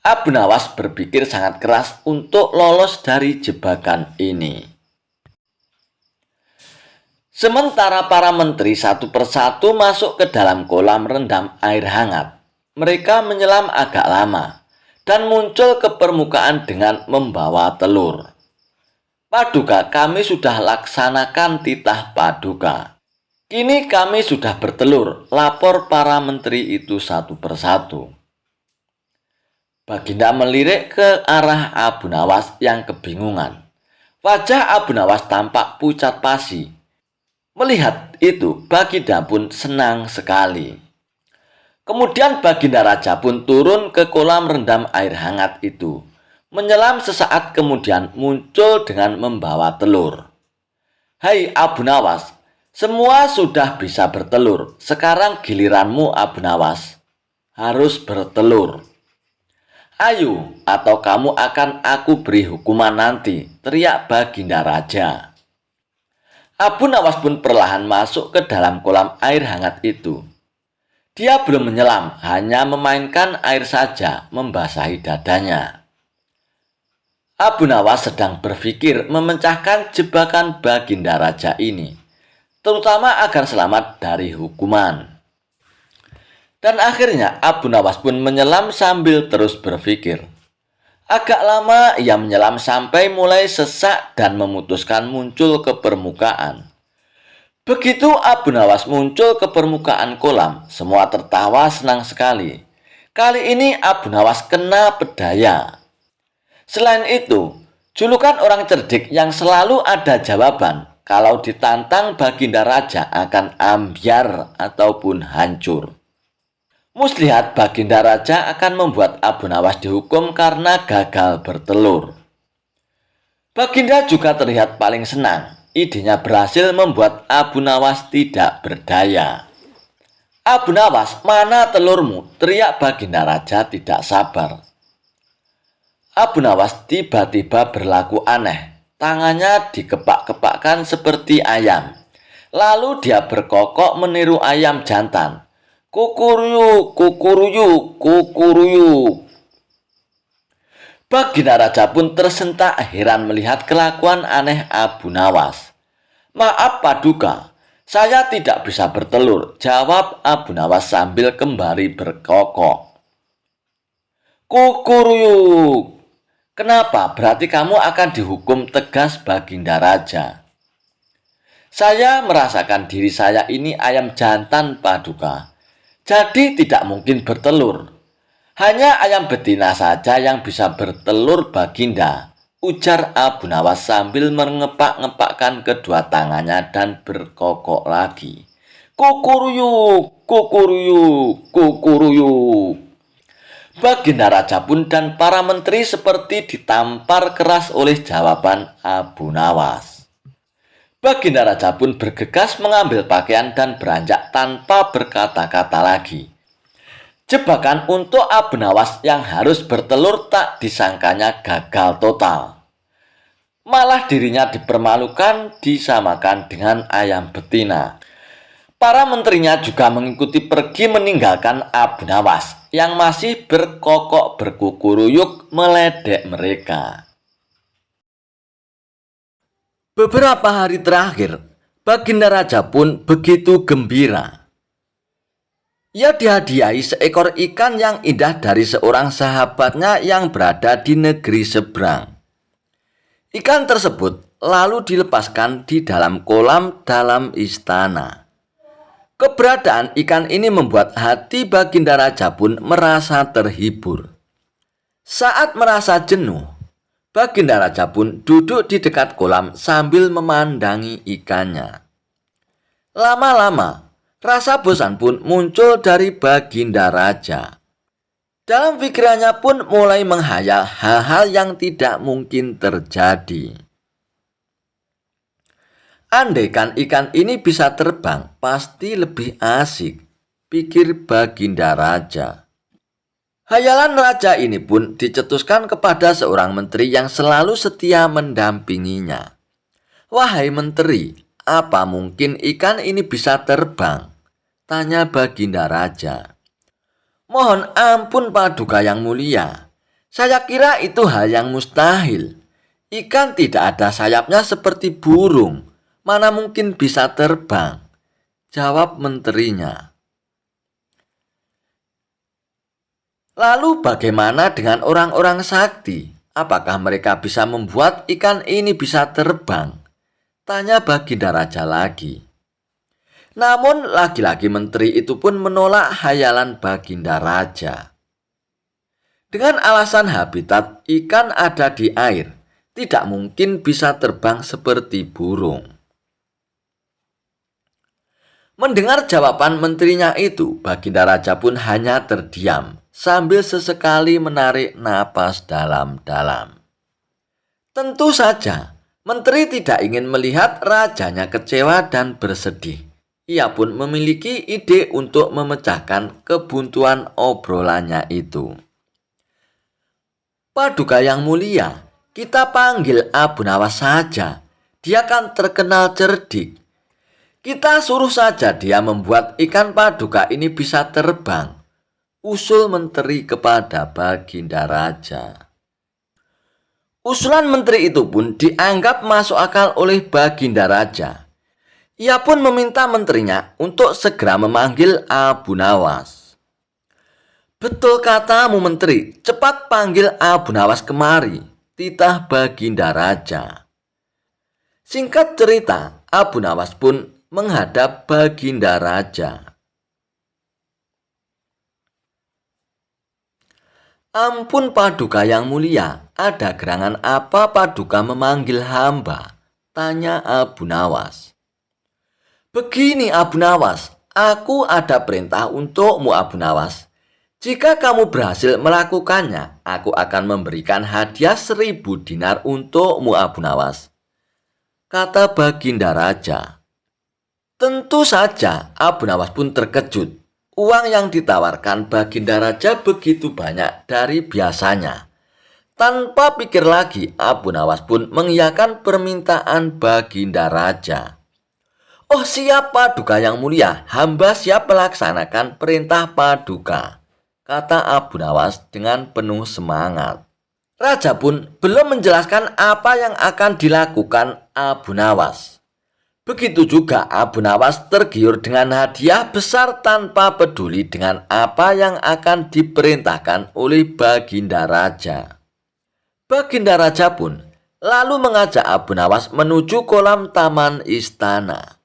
S1: Abu Nawas berpikir sangat keras untuk lolos dari jebakan ini. Sementara para menteri satu persatu masuk ke dalam kolam rendam air hangat. Mereka menyelam agak lama dan muncul ke permukaan dengan membawa telur. Paduka, kami sudah laksanakan titah Paduka. Kini kami sudah bertelur, lapor para menteri itu satu persatu. Baginda melirik ke arah Abu Nawas yang kebingungan. Wajah Abu Nawas tampak pucat pasi. Melihat itu, Baginda pun senang sekali. Kemudian Baginda Raja pun turun ke kolam rendam air hangat itu. Menyelam sesaat kemudian muncul dengan membawa telur. Hai Abu Nawas, semua sudah bisa bertelur. Sekarang giliranmu Abu Nawas. Harus bertelur. Ayo, atau kamu akan aku beri hukuman nanti, teriak Baginda Raja. Abu Nawas pun perlahan masuk ke dalam kolam air hangat itu. Dia belum menyelam, hanya memainkan air saja, membasahi dadanya. Abu Nawas sedang berpikir memecahkan jebakan Baginda Raja ini, terutama agar selamat dari hukuman. Dan akhirnya Abu Nawas pun menyelam sambil terus berpikir. Agak lama ia menyelam sampai mulai sesak dan memutuskan muncul ke permukaan. Begitu Abu Nawas muncul ke permukaan kolam, semua tertawa senang sekali. Kali ini Abu Nawas kena pedaya. Selain itu, julukan orang cerdik yang selalu ada jawaban kalau ditantang Baginda Raja akan ambyar ataupun hancur. Muslihat Baginda Raja akan membuat Abu Nawas dihukum karena gagal bertelur. Baginda juga terlihat paling senang. idenya berhasil membuat Abu Nawas tidak berdaya. "Abu Nawas, mana telurmu?" teriak Baginda Raja tidak sabar. Abu Nawas tiba-tiba berlaku aneh. Tangannya dikepak-kepakkan seperti ayam. Lalu dia berkokok meniru ayam jantan. "Kukuruyuk, kukuruyuk, kukuruyuk." Baginda Raja pun tersentak heran melihat kelakuan aneh Abu Nawas. "Maaf Paduka, saya tidak bisa bertelur," jawab Abu Nawas sambil kembali berkokok. "Kukuruyuk. Kenapa? Berarti kamu akan dihukum," tegas Baginda Raja. "Saya merasakan diri saya ini ayam jantan Paduka, jadi tidak mungkin bertelur. Hanya ayam betina saja yang bisa bertelur Baginda," ujar Abu Nawas sambil mengepak-ngepakkan kedua tangannya dan berkokok lagi. "Kukuruyuk, kukuruyuk, kukuruyuk." Baginda Raja pun dan para menteri seperti ditampar keras oleh jawaban Abu Nawas. Baginda Raja pun bergegas mengambil pakaian dan beranjak tanpa berkata-kata lagi. Jebakan untuk Abu Nawas yang harus bertelur tak disangkanya gagal total. Malah dirinya dipermalukan, disamakan dengan ayam betina. Para menterinya juga mengikuti pergi meninggalkan Abu Nawas yang masih berkokok berkukuruyuk meledek mereka. Beberapa hari terakhir, Baginda Raja pun begitu gembira. Ia dihadiahi seekor ikan yang indah dari seorang sahabatnya yang berada di negeri seberang. Ikan tersebut lalu dilepaskan di dalam kolam dalam istana. Keberadaan ikan ini membuat hati Baginda Raja pun merasa terhibur. Saat merasa jenuh, Baginda Raja pun duduk di dekat kolam sambil memandangi ikannya. Lama-lama, rasa bosan pun muncul dari Baginda Raja. Dalam pikirannya pun mulai menghayal hal-hal yang tidak mungkin terjadi. Andaikan ikan ini bisa terbang, pasti lebih asik, pikir Baginda Raja. Hayalan raja ini pun dicetuskan kepada seorang menteri yang selalu setia mendampinginya. "Wahai menteri, apa mungkin ikan ini bisa terbang?" tanya Baginda Raja. "Mohon ampun Paduka yang mulia, saya kira itu hal yang mustahil. Ikan tidak ada sayapnya seperti burung. Mana mungkin bisa terbang?" jawab menterinya. "Lalu bagaimana dengan orang-orang sakti? Apakah mereka bisa membuat ikan ini bisa terbang?" tanya Baginda Raja lagi. Namun lagi-lagi menteri itu pun menolak hayalan Baginda Raja. Dengan alasan habitat ikan ada di air, tidak mungkin bisa terbang seperti burung. Mendengar jawaban menterinya itu, Baginda Raja pun hanya terdiam sambil sesekali menarik napas dalam-dalam. Tentu saja, menteri tidak ingin melihat rajanya kecewa dan bersedih. Ia pun memiliki ide untuk memecahkan kebuntuan obrolannya itu. "Paduka yang mulia, kita panggil Abu Nawas saja. Dia kan terkenal cerdik. Kita suruh saja dia membuat ikan Paduka ini bisa terbang," usul menteri kepada Baginda Raja. Usulan menteri itu pun dianggap masuk akal oleh Baginda Raja. Ia pun meminta menterinya untuk segera memanggil Abu Nawas. "Betul katamu menteri, cepat panggil Abu Nawas kemari," titah Baginda Raja. Singkat cerita, Abu Nawas pun menghadap Baginda Raja. "Ampun Paduka yang mulia, ada gerangan apa Paduka memanggil hamba?" tanya Abu Nawas. "Begini Abu Nawas, aku ada perintah untukmu Abu Nawas. Jika kamu berhasil melakukannya, aku akan memberikan hadiah 1000 dinar untukmu Abu Nawas." kata Baginda Raja. Tentu saja Abu Nawas pun terkejut. Uang yang ditawarkan Baginda Raja begitu banyak dari biasanya. Tanpa pikir lagi, Abu Nawas pun mengiyakan permintaan Baginda Raja. Oh siap Paduka yang mulia, hamba siap melaksanakan perintah Paduka, kata Abu Nawas dengan penuh semangat. Raja pun belum menjelaskan apa yang akan dilakukan Abu Nawas. Begitu juga Abu Nawas tergiur dengan hadiah besar tanpa peduli dengan apa yang akan diperintahkan oleh Baginda Raja. Baginda Raja pun lalu mengajak Abu Nawas menuju kolam taman istana.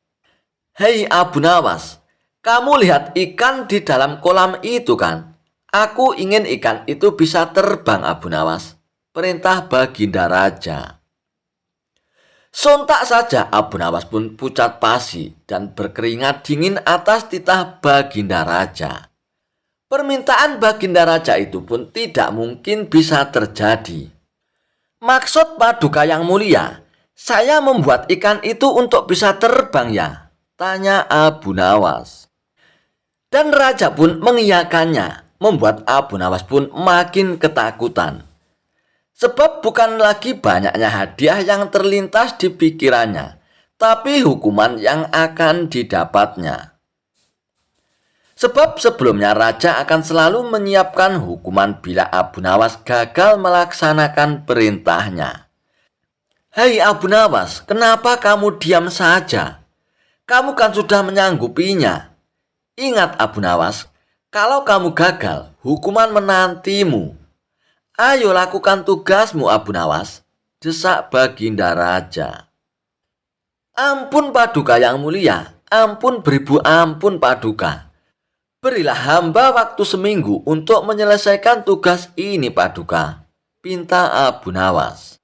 S1: Hei Abu Nawas, kamu lihat ikan di dalam kolam itu kan? Aku ingin ikan itu bisa terbang Abu Nawas, perintah Baginda Raja. Sontak saja Abu Nawas pun pucat pasi dan berkeringat dingin atas titah Baginda Raja. Permintaan Baginda Raja itu pun tidak mungkin bisa terjadi. Maksud Paduka yang mulia, saya membuat ikan itu untuk bisa terbang ya? Tanya Abu Nawas. Dan Raja pun mengiyakannya, membuat Abu Nawas pun makin ketakutan. Sebab bukan lagi banyaknya hadiah yang terlintas di pikirannya, tapi hukuman yang akan didapatnya. Sebab sebelumnya Raja akan selalu menyiapkan hukuman bila Abu Nawas gagal melaksanakan perintahnya. Hei Abu Nawas, kenapa kamu diam saja? Kamu kan sudah menyanggupinya. Ingat Abu Nawas, kalau kamu gagal, hukuman menantimu. Ayo lakukan tugasmu Abu Nawas, desak Baginda Raja. Ampun Paduka yang mulia, ampun beribu ampun Paduka. Berilah hamba waktu seminggu untuk menyelesaikan tugas ini Paduka, pinta Abu Nawas.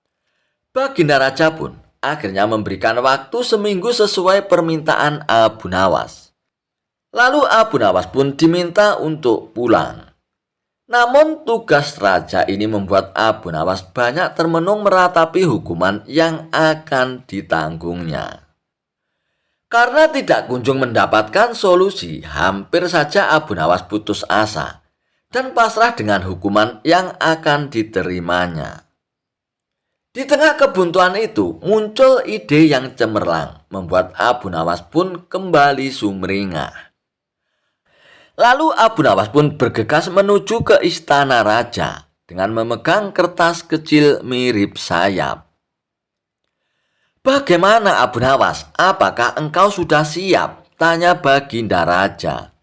S1: Baginda Raja pun akhirnya memberikan waktu seminggu sesuai permintaan Abu Nawas. Lalu Abu Nawas pun diminta untuk pulang. Namun tugas Raja ini membuat Abu Nawas banyak termenung meratapi hukuman yang akan ditanggungnya. Karena tidak kunjung mendapatkan solusi, hampir saja Abu Nawas putus asa dan pasrah dengan hukuman yang akan diterimanya. Di tengah kebuntuan itu, muncul ide yang cemerlang, membuat Abu Nawas pun kembali sumringah. Lalu Abu Nawas pun bergegas menuju ke istana Raja dengan memegang kertas kecil mirip sayap. Bagaimana Abu Nawas? Apakah engkau sudah siap? Tanya Baginda Raja.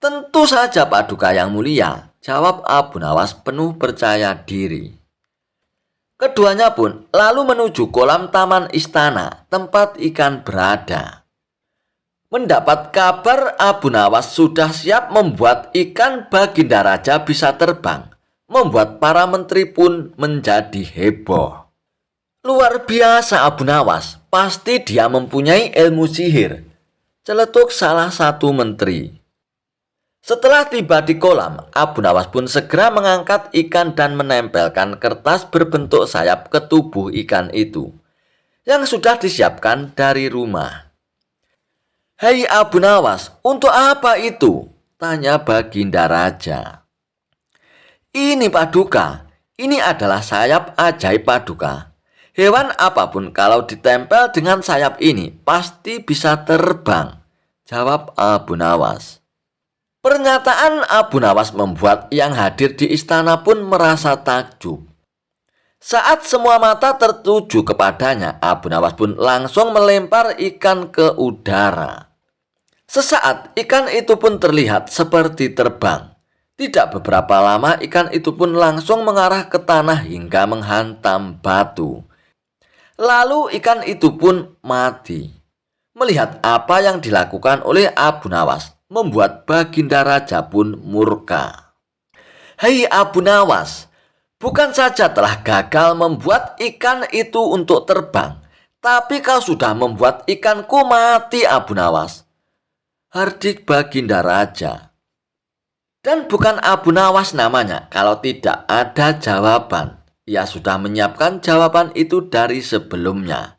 S1: Tentu saja Paduka yang mulia, jawab Abu Nawas penuh percaya diri. Keduanya pun lalu menuju kolam taman istana tempat ikan berada. Mendapat kabar Abu Nawas sudah siap membuat ikan Baginda Raja bisa terbang, membuat para menteri pun menjadi heboh. Luar biasa Abu Nawas, pasti dia mempunyai ilmu sihir, celetuk salah satu menteri. Setelah tiba di kolam, Abu Nawas pun segera mengangkat ikan dan menempelkan kertas berbentuk sayap ke tubuh ikan itu, yang sudah disiapkan dari rumah. Hei Abu Nawas, untuk apa itu? Tanya Baginda Raja. Ini Paduka, ini adalah sayap ajaib Paduka. Hewan apapun kalau ditempel dengan sayap ini pasti bisa terbang, jawab Abu Nawas. Pernyataan Abu Nawas membuat yang hadir di istana pun merasa takjub. Saat semua mata tertuju kepadanya, Abu Nawas pun langsung melempar ikan ke udara. Sesaat ikan itu pun terlihat seperti terbang. Tidak beberapa lama ikan itu pun langsung mengarah ke tanah hingga menghantam batu. Lalu ikan itu pun mati. Melihat apa yang dilakukan oleh Abu Nawas, membuat Baginda Raja pun murka. Hei Abu Nawas, bukan saja telah gagal membuat ikan itu untuk terbang, tapi kau sudah membuat ikanku mati Abu Nawas, hardik Baginda Raja. Dan bukan Abu Nawas namanya kalau tidak ada jawaban. Ia sudah menyiapkan jawaban itu dari sebelumnya.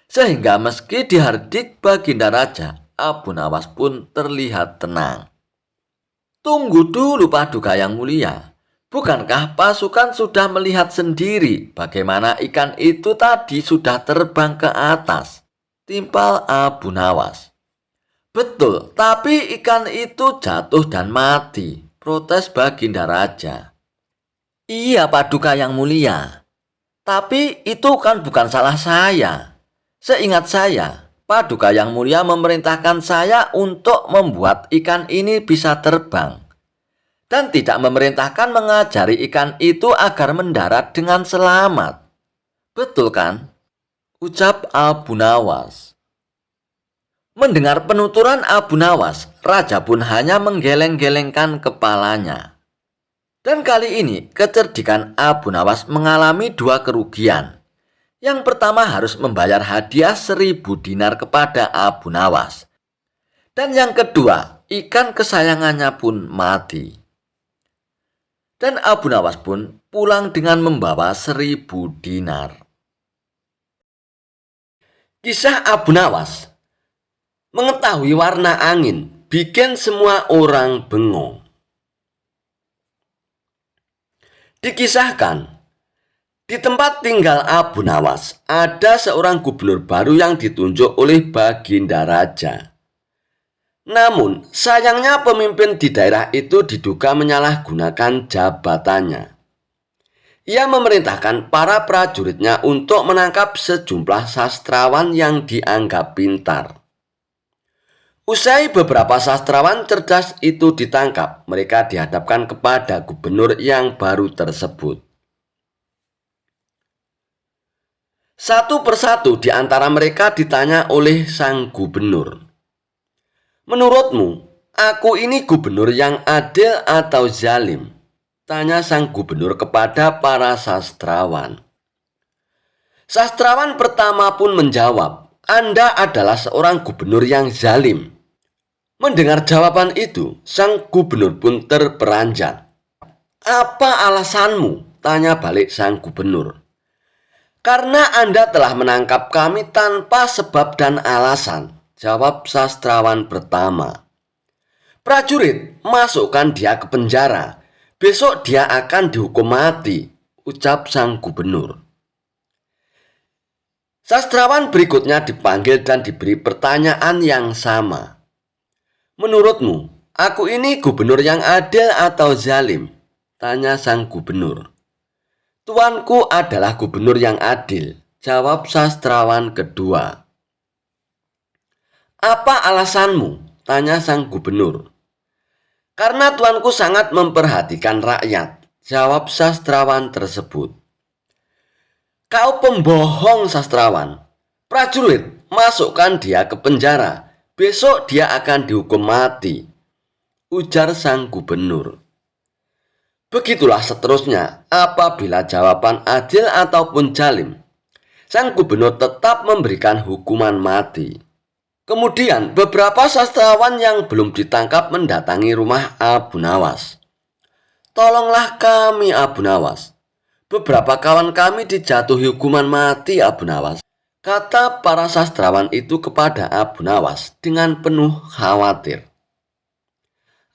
S1: Sehingga meski dihardik Baginda Raja, Abu Nawas pun terlihat tenang. Tunggu dulu Paduka yang mulia. Bukankah pasukan sudah melihat sendiri bagaimana ikan itu tadi sudah terbang ke atas? Timpal Abu Nawas. Betul, tapi ikan itu jatuh dan mati, protes Baginda Raja. Iya Paduka yang mulia, tapi itu kan bukan salah saya. Seingat saya, Paduka yang mulia memerintahkan saya untuk membuat ikan ini bisa terbang. Dan tidak memerintahkan mengajari ikan itu agar mendarat dengan selamat. Betul kan? Ucap Abu Nawas. Mendengar penuturan Abu Nawas, Raja pun hanya menggeleng-gelengkan kepalanya. Dan kali ini kecerdikan Abu Nawas mengalami dua kerugian. Yang pertama harus membayar hadiah 1.000 dinar kepada Abu Nawas. Dan yang kedua, ikan kesayangannya pun mati. Dan Abu Nawas pun pulang dengan membawa 1.000 dinar. Kisah Abu Nawas. Mengetahui warna angin bikin semua orang bengong. Dikisahkan, di tempat tinggal Abu Nawas ada seorang gubernur baru yang ditunjuk oleh Baginda Raja. Namun, sayangnya pemimpin di daerah itu diduga menyalahgunakan jabatannya. Ia memerintahkan para prajuritnya untuk menangkap sejumlah sastrawan yang dianggap pintar. Usai beberapa sastrawan cerdas itu ditangkap, mereka dihadapkan kepada gubernur yang baru tersebut. Satu persatu di antara mereka ditanya oleh sang gubernur. Menurutmu, aku ini gubernur yang adil atau zalim? Tanya sang gubernur kepada para sastrawan. Sastrawan pertama pun menjawab, Anda adalah seorang gubernur yang zalim. Mendengar jawaban itu, sang gubernur pun terperanjat. Apa alasanmu? Tanya balik sang gubernur. Karena Anda telah menangkap kami tanpa sebab dan alasan, jawab sastrawan pertama. Prajurit, masukkan dia ke penjara. Besok dia akan dihukum mati, ucap sang gubernur. Sastrawan berikutnya dipanggil dan diberi pertanyaan yang sama. Menurutmu, aku ini gubernur yang adil atau zalim? Tanya sang gubernur. Tuanku adalah gubernur yang adil, jawab sastrawan kedua. Apa alasanmu? Tanya sang gubernur. Karena tuanku sangat memperhatikan rakyat, jawab sastrawan tersebut. Kau pembohong sastrawan. Prajurit, masukkan dia ke penjara. Besok dia akan dihukum mati, ujar sang gubernur. Begitulah seterusnya, apabila jawaban adil ataupun zalim, sang gubernur tetap memberikan hukuman mati. Kemudian beberapa sastrawan yang belum ditangkap mendatangi rumah Abu Nawas. Tolonglah kami Abu Nawas. Beberapa kawan kami dijatuhi hukuman mati Abu Nawas. Kata para sastrawan itu kepada Abu Nawas dengan penuh khawatir.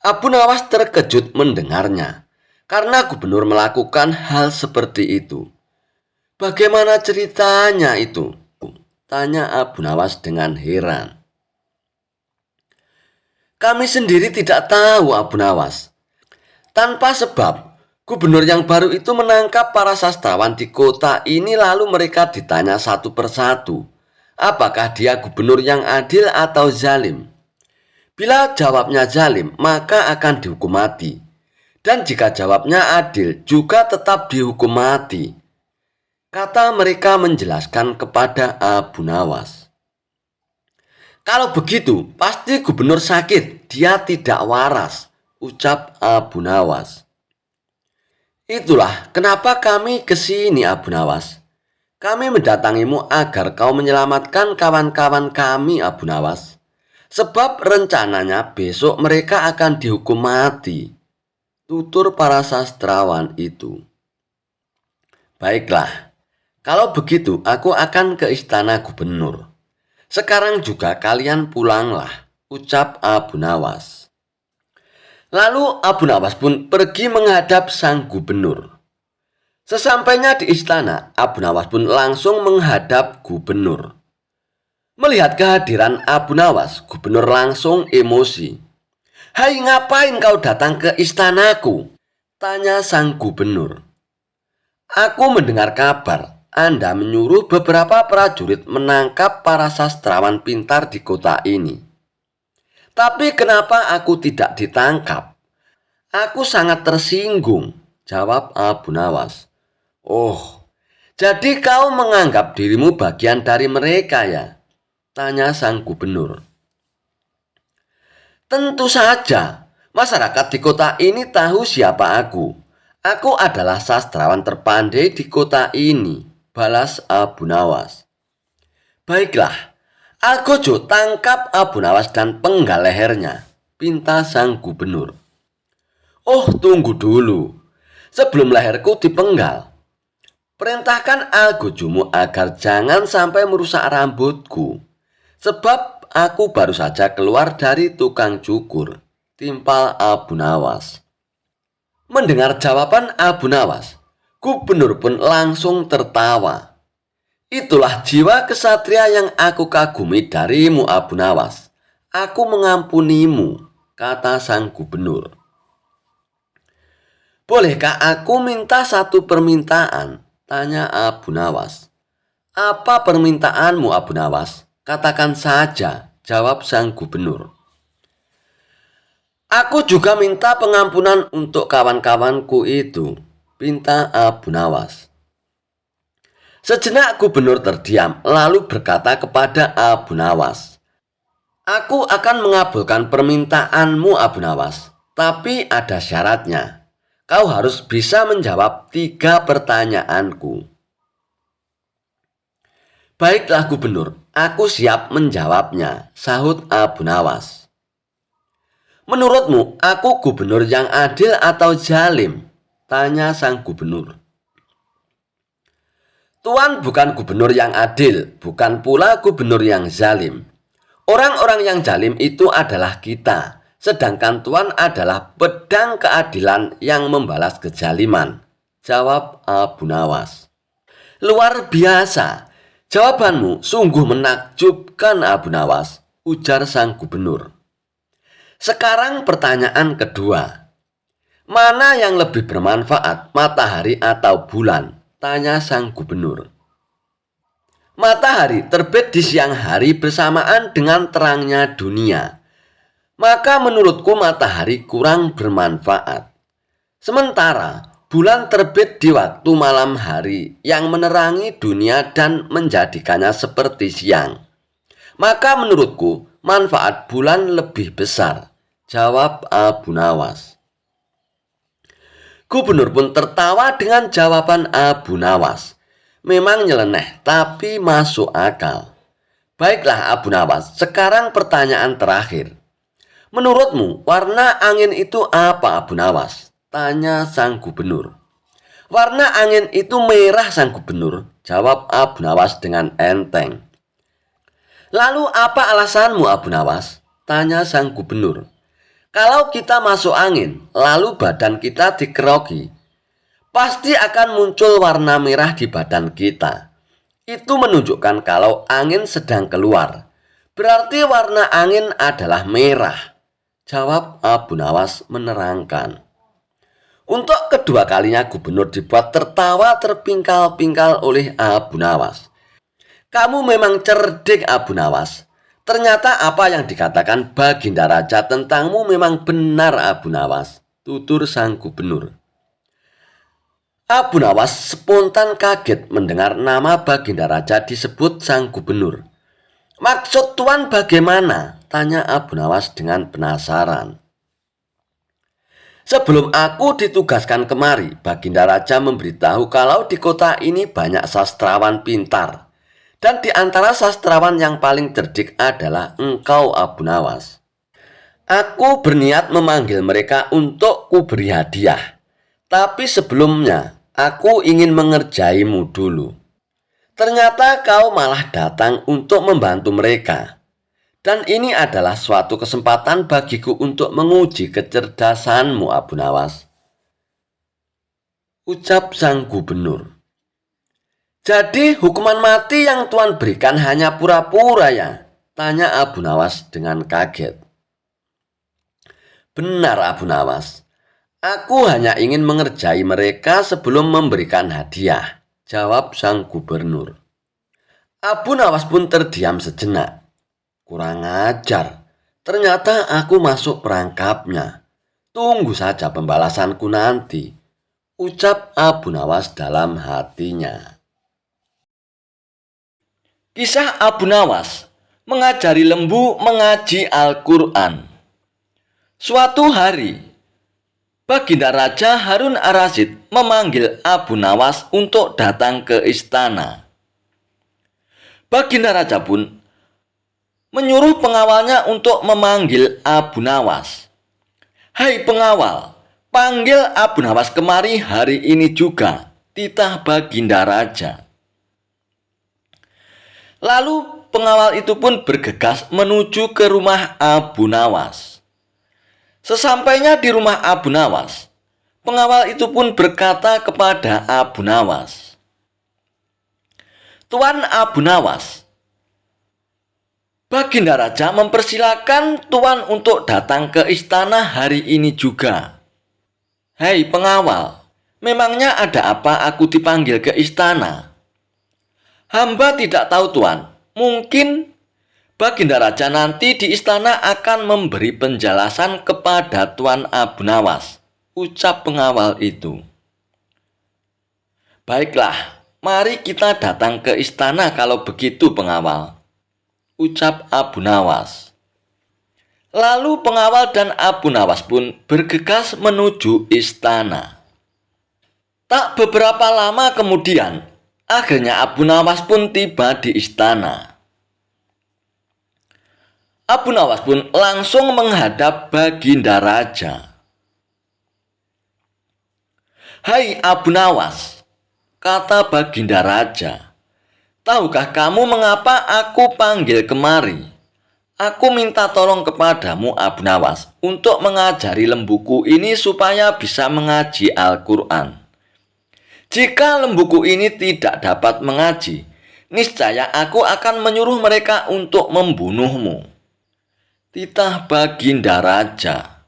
S1: Abu Nawas terkejut mendengarnya karena gubernur melakukan hal seperti itu. Bagaimana ceritanya itu? Tanya Abu Nawas dengan heran. Kami sendiri tidak tahu Abu Nawas. Tanpa sebab, gubernur yang baru itu menangkap para sastrawan di kota ini lalu mereka ditanya satu persatu. Apakah dia gubernur yang adil atau zalim? Bila jawabnya zalim, maka akan dihukum mati. Dan jika jawabnya adil, juga tetap dihukum mati. Kata mereka menjelaskan kepada Abu Nawas. Kalau begitu, pasti gubernur sakit, dia tidak waras, ucap Abu Nawas. Itulah kenapa kami ke sini Abu Nawas. Kami mendatangimu agar kau menyelamatkan kawan-kawan kami Abu Nawas. Sebab rencananya besok mereka akan dihukum mati, tutur para sastrawan itu. Baiklah, Kalau begitu, aku akan ke istana gubernur. Sekarang juga kalian pulanglah, ucap Abu Nawas. Lalu Abu Nawas pun pergi menghadap sang gubernur. Sesampainya di istana, Abu Nawas pun langsung menghadap gubernur. Melihat kehadiran Abu Nawas, gubernur langsung emosi. "Hai, ngapain kau datang ke istanaku?" tanya sang gubernur. "Aku mendengar kabar Anda menyuruh beberapa prajurit menangkap para sastrawan pintar di kota ini. Tapi kenapa aku tidak ditangkap? Aku sangat tersinggung," jawab Abu Nawas. "Oh, jadi kau menganggap dirimu bagian dari mereka ya?" tanya sang gubernur. "Tentu saja, masyarakat di kota ini tahu siapa aku. Aku adalah sastrawan terpandai di kota ini," balas Abu Nawas. "Baiklah, Algojo tangkap Abu Nawas dan penggal lehernya," pinta sang gubernur. "Oh, tunggu dulu. Sebelum leherku dipenggal, perintahkan Algojomu agar jangan sampai merusak rambutku. Sebab aku baru saja keluar dari tukang cukur," timpal Abu Nawas. Mendengar jawaban Abu Nawas, gubernur pun langsung tertawa. "Itulah jiwa kesatria yang aku kagumi darimu, Abu Nawas. Aku mengampunimu," kata sang gubernur. "Bolehkah aku minta satu permintaan?" tanya Abu Nawas. "Apa permintaanmu, Abu Nawas? Katakan saja," jawab sang gubernur. "Aku juga minta pengampunan untuk kawan-kawanku itu," pinta Abu Nawas. Sejenak gubernur terdiam lalu berkata kepada Abu Nawas, "Aku akan mengabulkan permintaanmu, Abu Nawas, tapi ada syaratnya. Kau harus bisa menjawab 3 pertanyaanku." "Baiklah gubernur, aku siap menjawabnya," sahut Abu Nawas. "Menurutmu aku gubernur yang adil atau zalim?" tanya sang gubernur. "Tuan bukan gubernur yang adil, bukan pula gubernur yang zalim. Orang-orang yang zalim itu adalah kita, sedangkan Tuan adalah pedang keadilan yang membalas kezaliman," jawab Abu Nawas. "Luar biasa, jawabanmu sungguh menakjubkan, Abu Nawas," ujar sang gubernur. "Sekarang pertanyaan kedua. Mana yang lebih bermanfaat, matahari atau bulan?" tanya sang gubernur. "Matahari terbit di siang hari bersamaan dengan terangnya dunia. Maka menurutku matahari kurang bermanfaat. Sementara bulan terbit di waktu malam hari yang menerangi dunia dan menjadikannya seperti siang. Maka menurutku manfaat bulan lebih besar," jawab Abu Nawas. Gubernur pun tertawa dengan jawaban Abu Nawas. Memang nyeleneh, tapi masuk akal. "Baiklah Abu Nawas, sekarang pertanyaan terakhir. Menurutmu warna angin itu apa, Abu Nawas?" tanya sang gubernur. "Warna angin itu merah, sang gubernur," jawab Abu Nawas dengan enteng. "Lalu apa alasanmu, Abu Nawas?" tanya sang gubernur. "Kalau kita masuk angin, lalu badan kita dikeroki, pasti akan muncul warna merah di badan kita. Itu menunjukkan kalau angin sedang keluar. Berarti warna angin adalah merah," jawab Abu Nawas menerangkan. Untuk kedua kalinya gubernur dibuat tertawa terpingkal-pingkal oleh Abu Nawas. "Kamu memang cerdik, Abu Nawas. Ternyata apa yang dikatakan Baginda Raja tentangmu memang benar, Abu Nawas," tutur sang gubernur. Abu Nawas spontan kaget mendengar nama Baginda Raja disebut sang gubernur. "Maksud Tuan bagaimana?" tanya Abu Nawas dengan penasaran. "Sebelum aku ditugaskan kemari, Baginda Raja memberitahu kalau di kota ini banyak sastrawan pintar. Dan di antara sastrawan yang paling cerdik adalah engkau, Abu Nawas. Aku berniat memanggil mereka untuk kuberi hadiah. Tapi sebelumnya, aku ingin mengerjaimu dulu." Ternyata kau malah datang untuk membantu mereka. Dan ini adalah suatu kesempatan bagiku untuk menguji kecerdasanmu, Abu Nawas, ucap sang gubernur. Jadi hukuman mati yang Tuan berikan hanya pura-pura ya? Tanya Abu Nawas dengan kaget. Benar, Abu Nawas. Aku hanya ingin mengerjai mereka sebelum memberikan hadiah, jawab sang gubernur. Abu Nawas pun terdiam sejenak. Kurang ajar, ternyata aku masuk perangkapnya. Tunggu saja pembalasanku nanti, ucap Abu Nawas dalam hatinya. Kisah Abu Nawas mengajari lembu mengaji Al-Quran. Suatu hari, Baginda Raja Harun Ar-Rasyid memanggil Abu Nawas untuk datang ke istana. Baginda Raja pun menyuruh pengawalnya untuk memanggil Abu Nawas. Hai pengawal, panggil Abu Nawas kemari hari ini juga, titah Baginda Raja. Lalu pengawal itu pun bergegas menuju ke rumah Abu Nawas. Sesampainya di rumah Abu Nawas, pengawal itu pun berkata kepada Abu Nawas, Tuan Abu Nawas, Baginda Raja mempersilakan Tuan untuk datang ke istana hari ini juga. Hei pengawal, memangnya ada apa aku dipanggil ke istana? Hamba tidak tahu Tuan, mungkin Baginda Raja nanti di istana akan memberi penjelasan kepada Tuan Abu Nawas, ucap pengawal itu. Baiklah, mari kita datang ke istana kalau begitu pengawal, ucap Abu Nawas. Lalu pengawal dan Abu Nawas pun bergegas menuju istana. Tak beberapa lama kemudian, akhirnya Abu Nawas pun tiba di istana. Abu Nawas pun langsung menghadap Baginda Raja. Hai Abu Nawas, kata Baginda Raja, tahukah kamu mengapa aku panggil kemari? Aku minta tolong kepadamu Abu Nawas untuk mengajari lembuku ini supaya bisa mengaji Al-Quran. Jika lembuku ini tidak dapat mengaji, niscaya aku akan menyuruh mereka untuk membunuhmu, titah Baginda Raja.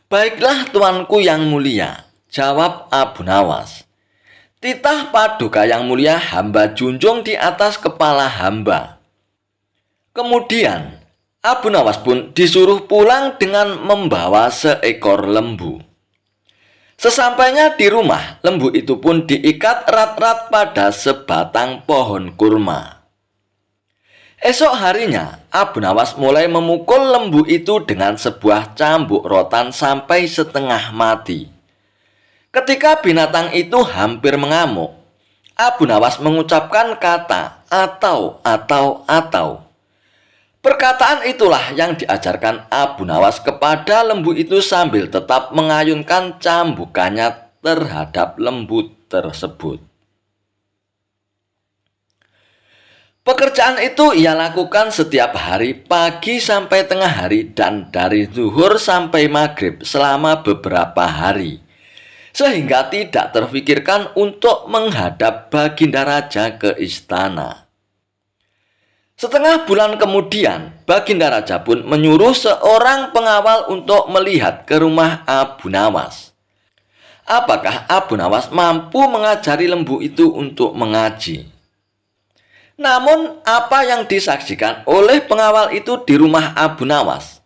S1: Baiklah tuanku yang mulia, jawab Abu Nawas. Titah Paduka yang mulia hamba junjung di atas kepala hamba. Kemudian Abu Nawas pun disuruh pulang dengan membawa seekor lembu. Sesampainya di rumah, lembu itu pun diikat erat-erat pada sebatang pohon kurma. Esok harinya, Abu Nawas mulai memukul lembu itu dengan sebuah cambuk rotan sampai setengah mati. Ketika binatang itu hampir mengamuk, Abu Nawas mengucapkan kata atau. Perkataan itulah yang diajarkan Abu Nawas kepada lembu itu sambil tetap mengayunkan cambukannya terhadap lembu tersebut. Pekerjaan itu ia lakukan setiap hari pagi sampai tengah hari dan dari zuhur sampai maghrib selama beberapa hari. Sehingga tidak terfikirkan untuk menghadap Baginda Raja ke istana. Setengah bulan kemudian, Baginda Raja pun menyuruh seorang pengawal untuk melihat ke rumah Abu Nawas. Apakah Abu Nawas mampu mengajari lembu itu untuk mengaji? Namun, apa yang disaksikan oleh pengawal itu di rumah Abu Nawas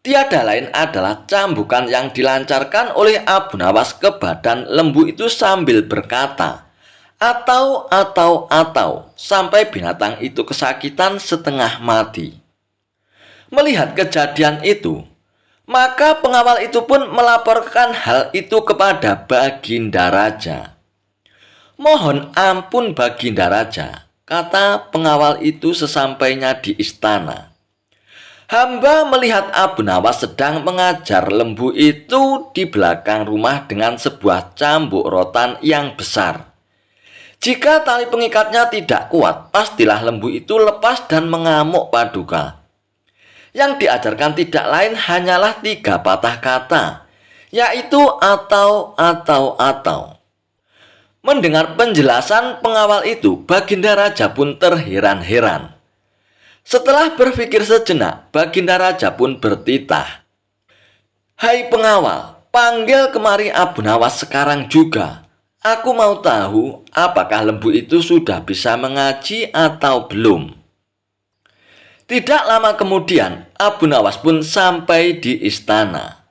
S1: tiada lain adalah cambukan yang dilancarkan oleh Abu Nawas ke badan lembu itu sambil berkata, atau, sampai binatang itu kesakitan setengah mati. Melihat kejadian itu, maka pengawal itu pun melaporkan hal itu kepada Baginda Raja. Mohon ampun Baginda Raja, kata pengawal itu sesampainya di istana. Hamba melihat Abu Nawas sedang mengajar lembu itu di belakang rumah dengan sebuah cambuk rotan yang besar. Jika tali pengikatnya tidak kuat, pastilah lembu itu lepas dan mengamuk, Paduka. Yang diajarkan tidak lain hanyalah 3 patah kata, yaitu atau. Mendengar penjelasan pengawal itu, Baginda Raja pun terheran-heran. Setelah berpikir sejenak, Baginda Raja pun bertitah. "Hai pengawal, panggil kemari Abu Nawas sekarang juga. Aku mau tahu apakah lembu itu sudah bisa mengaji atau belum." Tidak lama kemudian, Abu Nawas pun sampai di istana.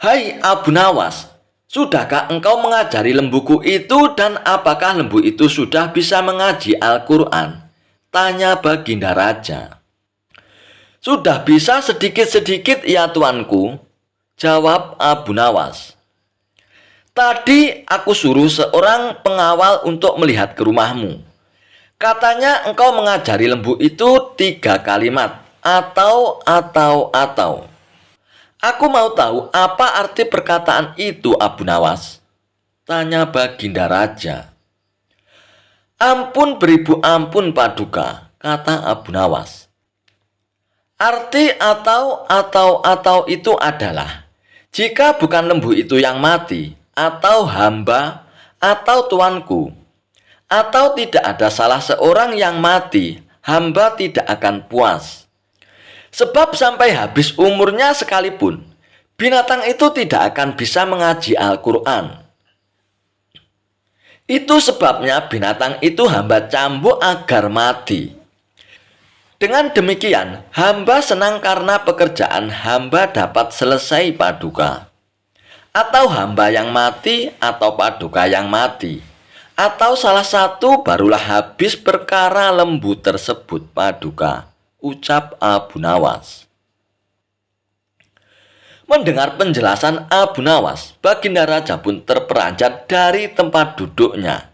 S1: "Hai Abu Nawas, sudahkah engkau mengajari lembuku itu dan apakah lembu itu sudah bisa mengaji Al-Quran?" tanya Baginda Raja. "Sudah bisa sedikit-sedikit ya tuanku," jawab Abu Nawas. "Tadi aku suruh seorang pengawal untuk melihat ke rumahmu. Katanya engkau mengajari lembu itu 3 kalimat, atau. Aku mau tahu apa arti perkataan itu, Abu Nawas?" tanya Baginda Raja. "Ampun beribu ampun, Paduka," kata Abu Nawas. "Arti atau itu adalah, jika bukan lembu itu yang mati, atau hamba, atau tuanku, atau tidak ada salah seorang yang mati, hamba tidak akan puas. Sebab sampai habis umurnya sekalipun, binatang itu tidak akan bisa mengaji Al-Quran. Itu sebabnya binatang itu hamba cambuk agar mati. Dengan demikian, hamba senang karena pekerjaan hamba dapat selesai, Paduka. Atau hamba yang mati atau Paduka yang mati, atau salah satu barulah habis perkara lembu tersebut, Paduka," ucap Abu Nawas. Mendengar penjelasan Abu Nawas, Baginda Raja pun terperanjat dari tempat duduknya.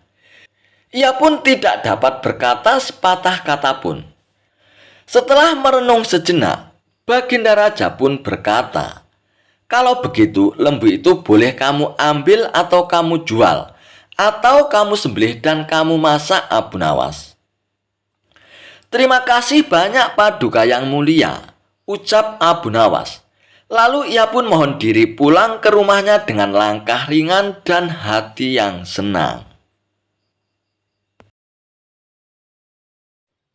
S1: Ia pun tidak dapat berkata sepatah kata pun. Setelah merenung sejenak, Baginda Raja pun berkata, "Kalau begitu, lembu itu boleh kamu ambil atau kamu jual, atau kamu sembelih dan kamu masak, Abu Nawas." "Terima kasih banyak, Paduka yang mulia," ucap Abu Nawas. Lalu ia pun mohon diri pulang ke rumahnya dengan langkah ringan dan hati yang senang.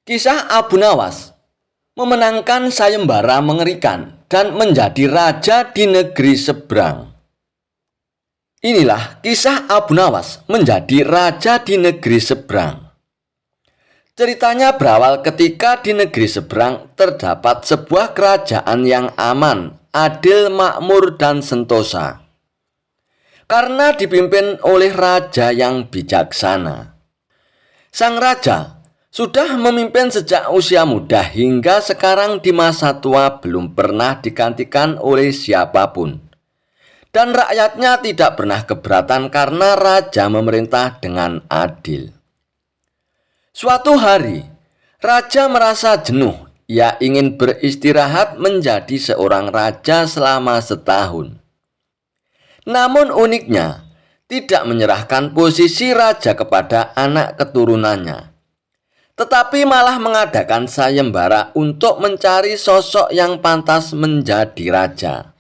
S1: Kisah Abu Nawas memenangkan sayembara mengerikan dan menjadi raja di negeri seberang. Inilah kisah Abu Nawas menjadi raja di negeri seberang. Ceritanya berawal ketika di negeri seberang terdapat sebuah kerajaan yang aman, adil, makmur, dan sentosa. Karena dipimpin oleh raja yang bijaksana. Sang raja sudah memimpin sejak usia muda hingga sekarang di masa tua belum pernah digantikan oleh siapapun. Dan rakyatnya tidak pernah keberatan karena raja memerintah dengan adil. Suatu hari, raja merasa jenuh. Ia ingin beristirahat menjadi seorang raja selama setahun. Namun uniknya, tidak menyerahkan posisi raja kepada anak keturunannya, tetapi malah mengadakan sayembara untuk mencari sosok yang pantas menjadi raja.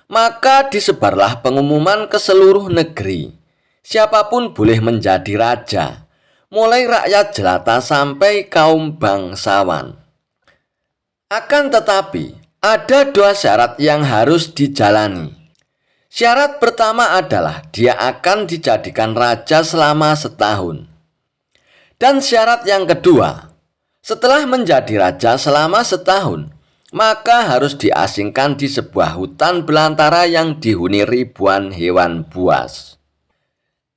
S1: Maka disebarlah pengumuman ke seluruh negeri, siapapun boleh menjadi raja, mulai rakyat jelata sampai kaum bangsawan. Akan tetapi, ada 2 syarat yang harus dijalani. Syarat pertama adalah dia akan dijadikan raja selama setahun. Dan syarat yang kedua, setelah menjadi raja selama setahun, maka harus diasingkan di sebuah hutan belantara yang dihuni ribuan hewan buas.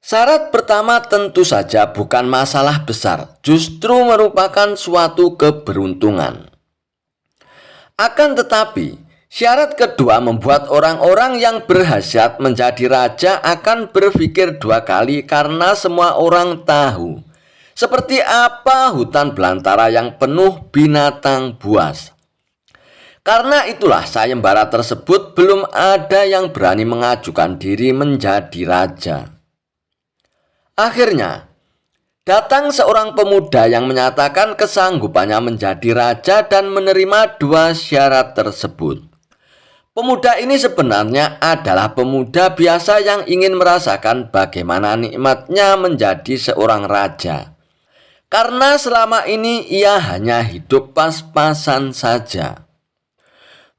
S1: Syarat pertama tentu saja bukan masalah besar, justru merupakan suatu keberuntungan. Akan tetapi, syarat kedua membuat orang-orang yang berhasrat menjadi raja akan berpikir 2 kali karena semua orang tahu seperti apa hutan belantara yang penuh binatang buas. Karena itulah sayembara tersebut belum ada yang berani mengajukan diri menjadi raja. Akhirnya, datang seorang pemuda yang menyatakan kesanggupannya menjadi raja dan menerima dua syarat tersebut. Pemuda ini sebenarnya adalah pemuda biasa yang ingin merasakan bagaimana nikmatnya menjadi seorang raja. Karena selama ini ia hanya hidup pas-pasan saja.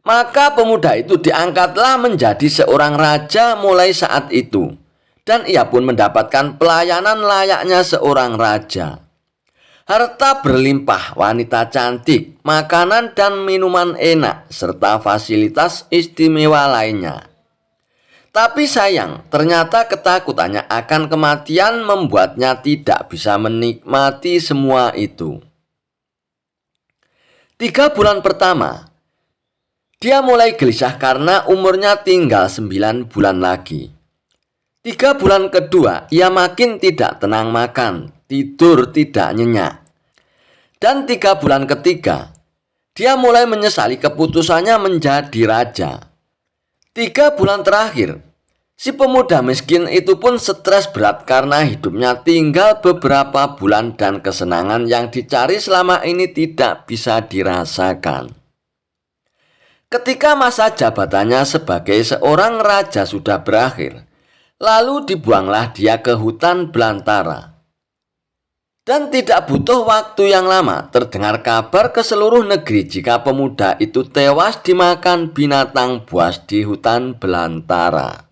S1: Maka pemuda itu diangkatlah menjadi seorang raja mulai saat itu. Dan ia pun mendapatkan pelayanan layaknya seorang raja. Harta berlimpah, wanita cantik, makanan dan minuman enak, serta fasilitas istimewa lainnya. Tapi sayang, ternyata ketakutannya akan kematian membuatnya tidak bisa menikmati semua itu. 3 bulan pertama, dia mulai gelisah karena umurnya tinggal 9 bulan lagi. 3 bulan kedua, ia makin tidak tenang makan, tidur tidak nyenyak. Dan 3 bulan ketiga, dia mulai menyesali keputusannya menjadi raja. 3 bulan terakhir, si pemuda miskin itu pun stres berat karena hidupnya tinggal beberapa bulan dan kesenangan yang dicari selama ini tidak bisa dirasakan. Ketika masa jabatannya sebagai seorang raja sudah berakhir, lalu dibuanglah dia ke hutan belantara. Dan tidak butuh waktu yang lama, terdengar kabar ke seluruh negeri jika pemuda itu tewas dimakan binatang buas di hutan belantara.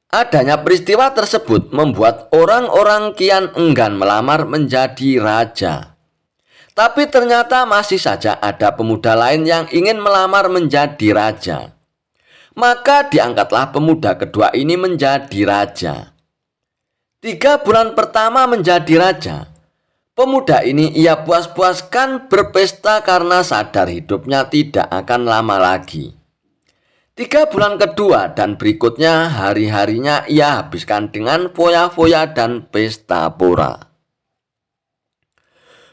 S1: Adanya peristiwa tersebut membuat orang-orang kian enggan melamar menjadi raja. Tapi ternyata masih saja ada pemuda lain yang ingin melamar menjadi raja. Maka diangkatlah pemuda kedua ini menjadi raja. 3 bulan pertama menjadi raja, pemuda ini ia puas-puaskan berpesta karena sadar hidupnya tidak akan lama lagi. 3 bulan kedua dan berikutnya hari-harinya ia habiskan dengan foya-foya dan pesta pora.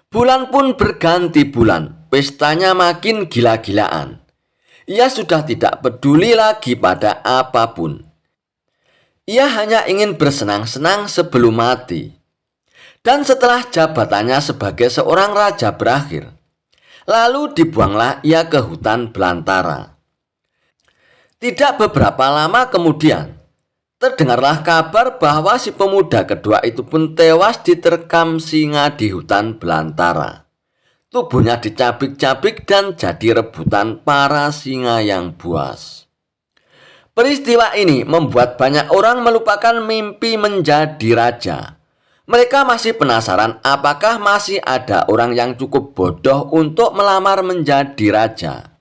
S1: Bulan pun berganti bulan, pestanya makin gila-gilaan. Ia sudah tidak peduli lagi pada apapun. Ia hanya ingin bersenang-senang sebelum mati. Dan setelah jabatannya sebagai seorang raja berakhir, lalu dibuanglah ia ke hutan belantara. Tidak beberapa lama kemudian, terdengarlah kabar bahwa si pemuda kedua itu pun tewas diterkam singa di hutan belantara. Tubuhnya dicabik-cabik dan jadi rebutan para singa yang buas. Peristiwa ini membuat banyak orang melupakan mimpi menjadi raja. Mereka masih penasaran apakah masih ada orang yang cukup bodoh untuk melamar menjadi raja.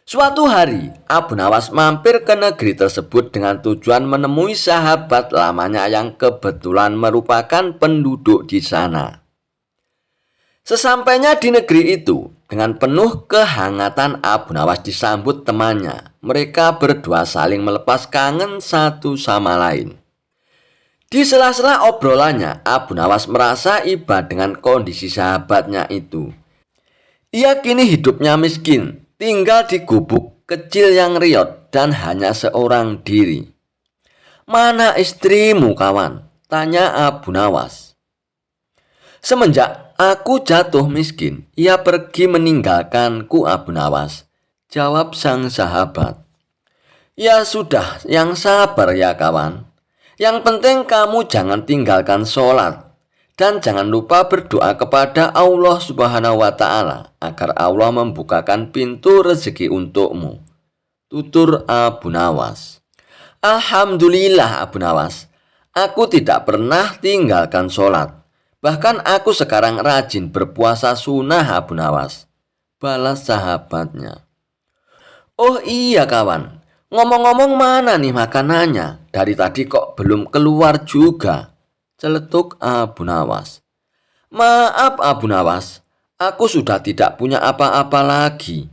S1: Suatu hari, Abu Nawas mampir ke negeri tersebut dengan tujuan menemui sahabat lamanya yang kebetulan merupakan penduduk di sana. Sesampainya di negeri itu, dengan penuh kehangatan Abu Nawas disambut temannya. Mereka berdua saling melepas kangen satu sama lain. Di sela-sela obrolannya, Abu Nawas merasa iba dengan kondisi sahabatnya itu. Ia kini hidupnya miskin, tinggal di gubuk kecil yang riot dan hanya seorang diri. "Mana istrimu, kawan?" tanya Abu Nawas. "Semenjak aku jatuh miskin, ia pergi meninggalkanku, Abu Nawas," jawab sang sahabat. "Ya sudah, yang sabar ya kawan. Yang penting kamu jangan tinggalkan sholat. Dan jangan lupa berdoa kepada Allah Subhanahu wa Ta'ala agar Allah membukakan pintu rezeki untukmu," tutur Abu Nawas. "Alhamdulillah Abu Nawas, aku tidak pernah tinggalkan sholat. Bahkan aku sekarang rajin berpuasa sunnah Abu Nawas," balas sahabatnya. "Oh iya kawan, ngomong-ngomong mana nih makanannya? Dari tadi kok belum keluar juga," celetuk Abu Nawas. "Maaf Abu Nawas, aku sudah tidak punya apa-apa lagi.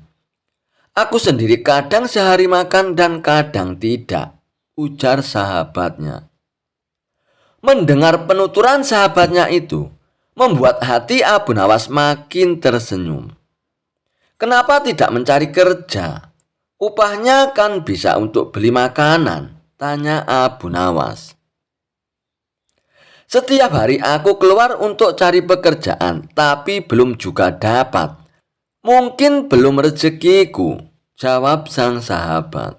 S1: Aku sendiri kadang sehari makan dan kadang tidak," ujar sahabatnya. Mendengar penuturan sahabatnya itu, membuat hati Abu Nawas makin tersenyum. Kenapa tidak mencari kerja? Upahnya kan bisa untuk beli makanan, tanya Abu Nawas. Setiap hari aku keluar untuk cari pekerjaan, tapi belum juga dapat. Mungkin belum rezekiku, jawab sang sahabat.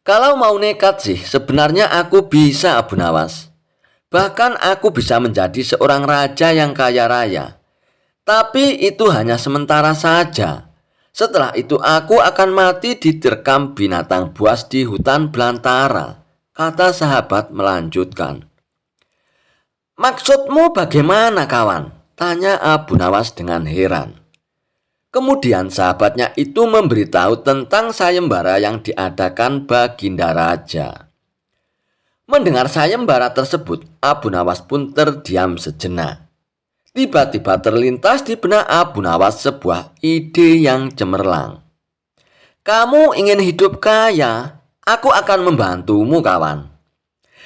S1: Kalau mau nekat sih, sebenarnya aku bisa, Abu Nawas. Bahkan aku bisa menjadi seorang raja yang kaya raya. Tapi itu hanya sementara saja. Setelah itu aku akan mati diterkam binatang buas di hutan belantara, kata sahabat melanjutkan. Maksudmu bagaimana, kawan? Tanya Abu Nawas dengan heran. Kemudian sahabatnya itu memberitahu tentang sayembara yang diadakan Baginda Raja. Mendengar sayembara tersebut, Abu Nawas pun terdiam sejenak. Tiba-tiba terlintas di benak Abu Nawas sebuah ide yang cemerlang. Kamu ingin hidup kaya? Aku akan membantumu, kawan.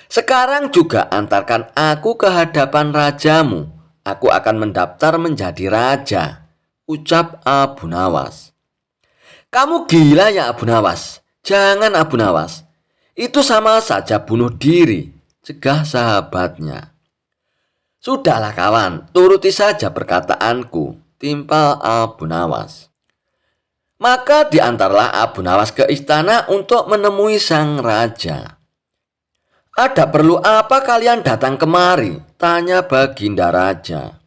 S1: Sekarang juga antarkan aku ke hadapan rajamu. Aku akan mendaftar menjadi raja, ucap Abu Nawas. Kamu gila ya, Abu Nawas? Jangan, Abu Nawas. Itu sama saja bunuh diri, cegah sahabatnya. Sudahlah kawan, turuti saja perkataanku, timpal Abu Nawas. Maka diantarlah Abu Nawas ke istana untuk menemui sang raja. Ada perlu apa kalian datang kemari? Tanya Baginda Raja.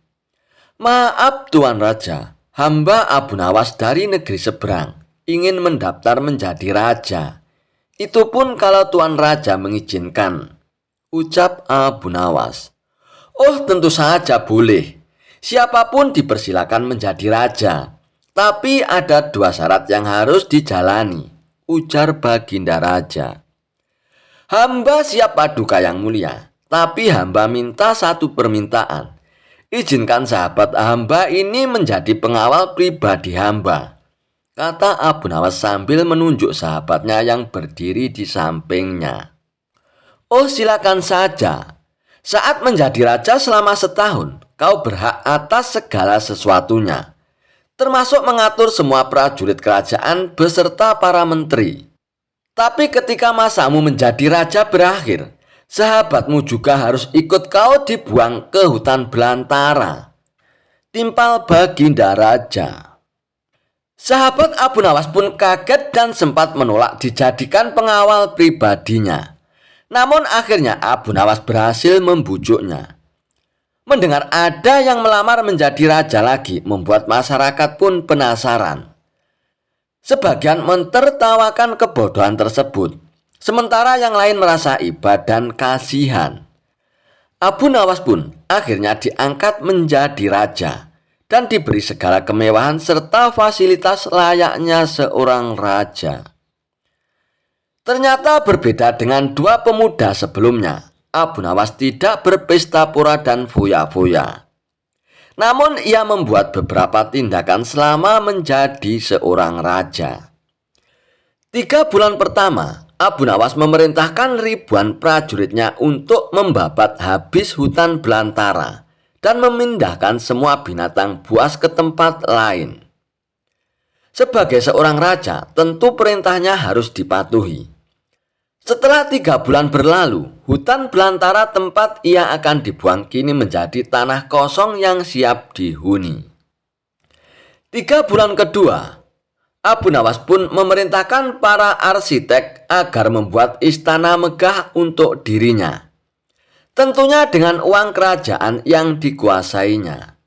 S1: Maaf Tuan Raja, hamba Abu Nawas dari negeri seberang ingin mendaftar menjadi raja. Itu pun kalau Tuan Raja mengizinkan, ucap Abu Nawas. Oh, tentu saja boleh. Siapapun dipersilakan menjadi raja. Tapi ada 2 syarat yang harus dijalani, ujar Baginda Raja. Hamba siap paduka yang mulia, tapi hamba minta satu permintaan. Izinkan sahabat hamba ini menjadi pengawal pribadi hamba, kata Abu Nawas sambil menunjuk sahabatnya yang berdiri di sampingnya. Oh, silakan saja. Saat menjadi raja selama setahun, kau berhak atas segala sesuatunya, termasuk mengatur semua prajurit kerajaan beserta para menteri. Tapi ketika masamu menjadi raja berakhir, sahabatmu juga harus ikut kau dibuang ke hutan belantara, timpal Baginda Raja. Sahabat Abu Nawas pun kaget dan sempat menolak dijadikan pengawal pribadinya. Namun akhirnya Abu Nawas berhasil membujuknya. Mendengar ada yang melamar menjadi raja lagi membuat masyarakat pun penasaran. Sebagian mentertawakan kebodohan tersebut, sementara yang lain merasa iba dan kasihan. Abu Nawas pun akhirnya diangkat menjadi raja dan diberi segala kemewahan serta fasilitas layaknya seorang raja. Ternyata berbeda dengan 2 pemuda sebelumnya, Abu Nawas tidak berpesta pora dan foya-foya. Namun ia membuat beberapa tindakan selama menjadi seorang raja. 3 bulan pertama, Abu Nawas memerintahkan ribuan prajuritnya untuk membabat habis hutan belantara dan memindahkan semua binatang buas ke tempat lain. Sebagai seorang raja, tentu perintahnya harus dipatuhi. Setelah 3 bulan berlalu, hutan belantara tempat ia akan dibuang kini menjadi tanah kosong yang siap dihuni. 3 bulan kedua, Abu Nawas pun memerintahkan para arsitek agar membuat istana megah untuk dirinya. Tentunya dengan uang kerajaan yang dikuasainya.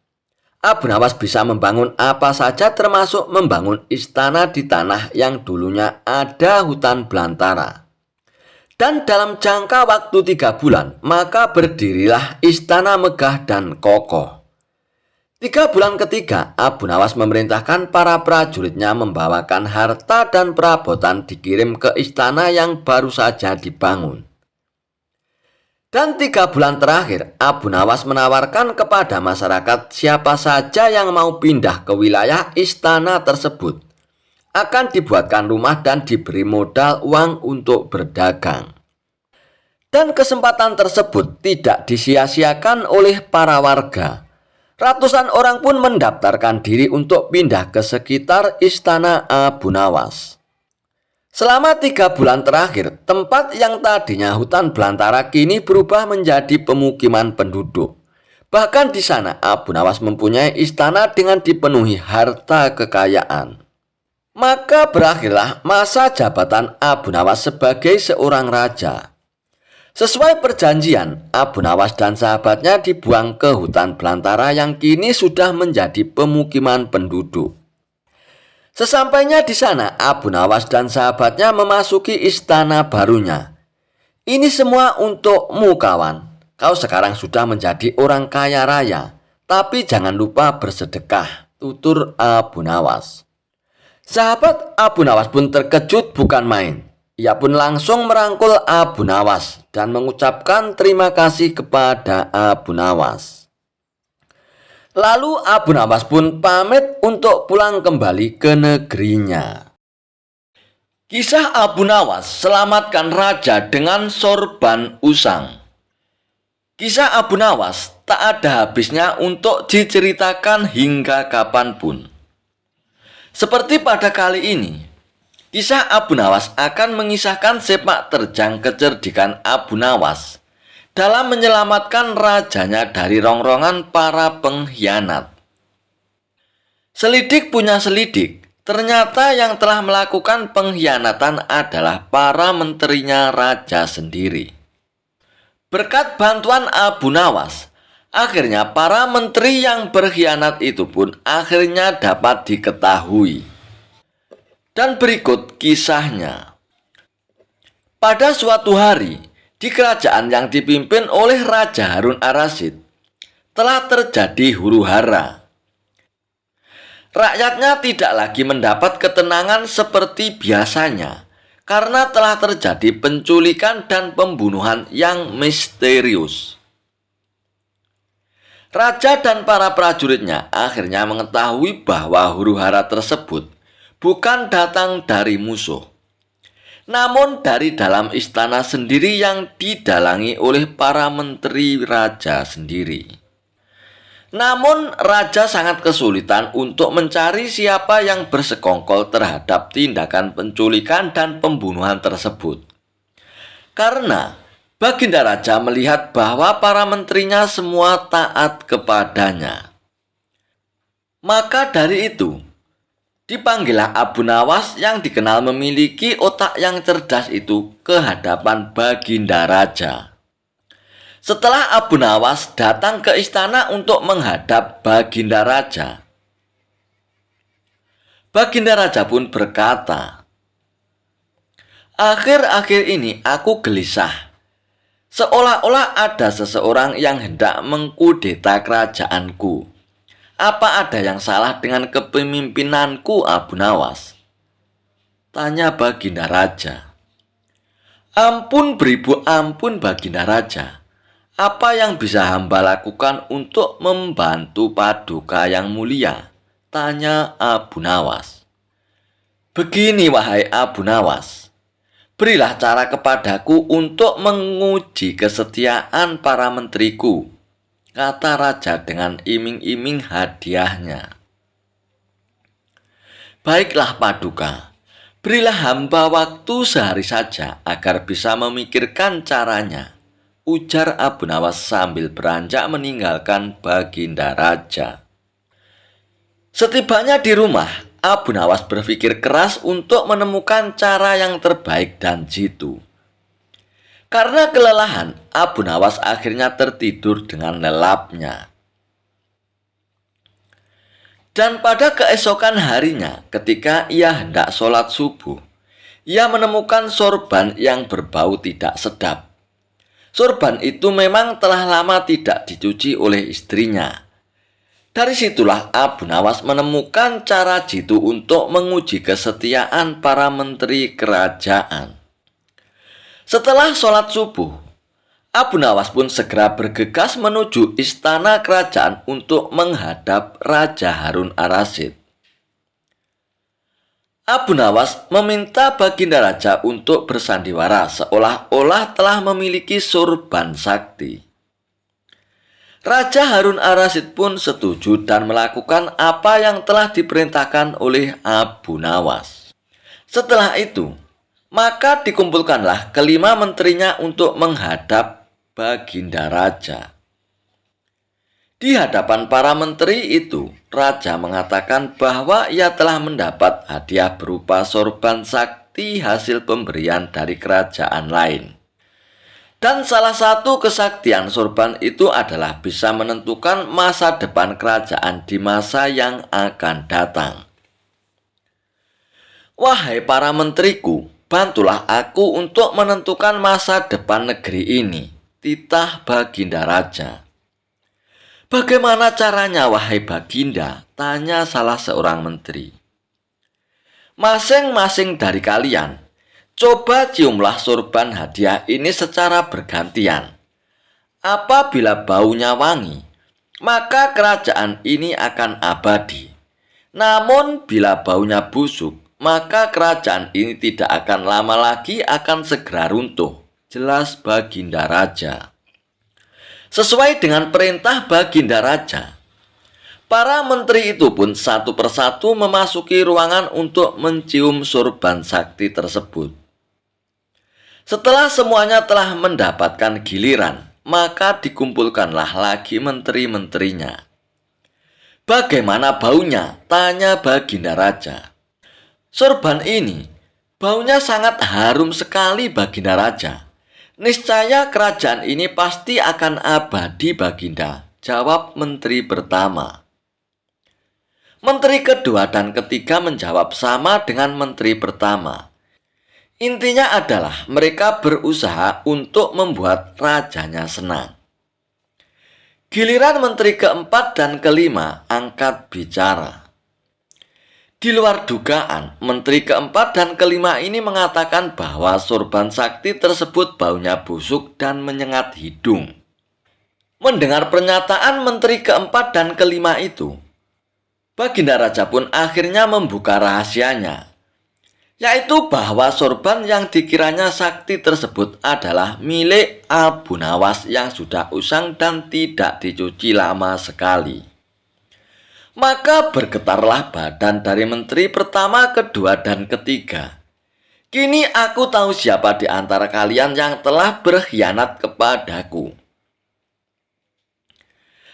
S1: Abu Nawas bisa membangun apa saja termasuk membangun istana di tanah yang dulunya ada hutan belantara. Dan dalam jangka waktu 3 bulan, maka berdirilah istana megah dan kokoh. 3 bulan ketiga, Abu Nawas memerintahkan para prajuritnya membawakan harta dan perabotan dikirim ke istana yang baru saja dibangun. Dan 3 bulan terakhir, Abu Nawas menawarkan kepada masyarakat siapa saja yang mau pindah ke wilayah istana tersebut akan dibuatkan rumah dan diberi modal uang untuk berdagang. Dan kesempatan tersebut tidak disia-siakan oleh para warga. Ratusan orang pun mendaftarkan diri untuk pindah ke sekitar istana Abu Nawas. Selama 3 bulan terakhir, tempat yang tadinya hutan belantara kini berubah menjadi pemukiman penduduk. Bahkan di sana Abu Nawas mempunyai istana dengan dipenuhi harta kekayaan. Maka berakhirlah masa jabatan Abu Nawas sebagai seorang raja. Sesuai perjanjian, Abu Nawas dan sahabatnya dibuang ke hutan belantara yang kini sudah menjadi pemukiman penduduk. Sesampainya di sana, Abu Nawas dan sahabatnya memasuki istana barunya. Ini semua untukmu, kawan. Kau sekarang sudah menjadi orang kaya raya, tapi jangan lupa bersedekah, tutur Abu Nawas. Sahabat Abu Nawas pun terkejut bukan main. Ia pun langsung merangkul Abu Nawas dan mengucapkan terima kasih kepada Abu Nawas. Lalu Abu Nawas pun pamit untuk pulang kembali ke negerinya. Kisah Abu Nawas selamatkan raja dengan sorban usang. Kisah Abu Nawas tak ada habisnya untuk diceritakan hingga kapanpun. Seperti pada kali ini, kisah Abu Nawas akan mengisahkan sepak terjang kecerdikan Abu Nawas dalam menyelamatkan rajanya dari rongrongan para pengkhianat. Selidik punya selidik, ternyata yang telah melakukan pengkhianatan adalah para menterinya raja sendiri. Berkat bantuan Abu Nawas, akhirnya para menteri yang berkhianat itu pun akhirnya dapat diketahui. Dan berikut kisahnya. Pada suatu hari, di kerajaan yang dipimpin oleh Raja Harun ar-Rasyid, telah terjadi huru-hara. Rakyatnya tidak lagi mendapat ketenangan seperti biasanya, karena telah terjadi penculikan dan pembunuhan yang misterius. Raja dan para prajuritnya akhirnya mengetahui bahwa huru-hara tersebut bukan datang dari musuh, namun dari dalam istana sendiri yang didalangi oleh para menteri raja sendiri. Namun raja sangat kesulitan untuk mencari siapa yang bersekongkol terhadap tindakan penculikan dan pembunuhan tersebut. Karena Baginda Raja melihat bahwa para menterinya semua taat kepadanya. Maka dari itu, dipanggillah Abu Nawas yang dikenal memiliki otak yang cerdas itu ke hadapan Baginda Raja. Setelah Abu Nawas datang ke istana untuk menghadap Baginda Raja, Baginda Raja pun berkata, "Akhir-akhir ini aku gelisah. Seolah-olah ada seseorang yang hendak mengkudeta kerajaanku. Apa ada yang salah dengan kepemimpinanku, Abu Nawas?" Tanya Baginda Raja. "Ampun beribu ampun, Baginda Raja. Apa yang bisa hamba lakukan untuk membantu Paduka yang mulia?" Tanya Abu Nawas. "Begini wahai Abu Nawas, berilah cara kepadaku untuk menguji kesetiaan para menteriku," kata raja dengan iming-iming hadiahnya. "Baiklah Paduka, berilah hamba waktu sehari saja agar bisa memikirkan caranya," ujar Abu Nawas sambil beranjak meninggalkan Baginda Raja. Setibanya di rumah, Abu Nawas berpikir keras untuk menemukan cara yang terbaik dan jitu. Karena kelelahan, Abu Nawas akhirnya tertidur dengan lelapnya. Dan pada keesokan harinya, ketika ia hendak sholat subuh, ia menemukan sorban yang berbau tidak sedap. Sorban itu memang telah lama tidak dicuci oleh istrinya. Dari situlah Abu Nawas menemukan cara jitu untuk menguji kesetiaan para menteri kerajaan. Setelah sholat subuh, Abu Nawas pun segera bergegas menuju istana kerajaan untuk menghadap Raja Harun ar-Rasyid. Abu Nawas meminta Baginda Raja untuk bersandiwara seolah-olah telah memiliki sorban sakti. Raja Harun ar-Rasyid pun setuju dan melakukan apa yang telah diperintahkan oleh Abu Nawas. Setelah itu, maka dikumpulkanlah kelima menterinya untuk menghadap Baginda Raja. Di hadapan para menteri itu, Raja mengatakan bahwa ia telah mendapat hadiah berupa sorban sakti hasil pemberian dari kerajaan lain. Dan salah satu kesaktian sorban itu adalah bisa menentukan masa depan kerajaan di masa yang akan datang. Wahai para menteriku, bantulah aku untuk menentukan masa depan negeri ini, titah Baginda Raja. Bagaimana caranya, wahai Baginda? Tanya salah seorang menteri. Masing-masing dari kalian, coba ciumlah sorban hadiah ini secara bergantian. Apabila baunya wangi, maka kerajaan ini akan abadi. Namun bila baunya busuk, maka kerajaan ini tidak akan lama lagi akan segera runtuh. Jelas Baginda Raja. Sesuai dengan perintah Baginda Raja, para menteri itu pun satu persatu memasuki ruangan untuk mencium sorban sakti tersebut. Setelah semuanya telah mendapatkan giliran, maka dikumpulkanlah lagi menteri-menterinya. Bagaimana baunya? Tanya Baginda Raja. Sorban ini, baunya sangat harum sekali, Baginda Raja. Niscaya kerajaan ini pasti akan abadi, Baginda, jawab menteri pertama. Menteri kedua dan ketiga menjawab sama dengan menteri pertama. Intinya adalah mereka berusaha untuk membuat rajanya senang. Giliran menteri keempat dan kelima angkat bicara. Di luar dugaan, menteri keempat dan kelima ini mengatakan bahwa sorban sakti tersebut baunya busuk dan menyengat hidung. Mendengar pernyataan menteri keempat dan kelima itu, Baginda Raja pun akhirnya membuka rahasianya, yaitu bahwa sorban yang dikiranya sakti tersebut adalah milik Abu Nawas yang sudah usang dan tidak dicuci lama sekali. Maka bergetarlah badan dari menteri pertama, kedua, dan ketiga. Kini aku tahu siapa di antara kalian yang telah berkhianat kepadaku.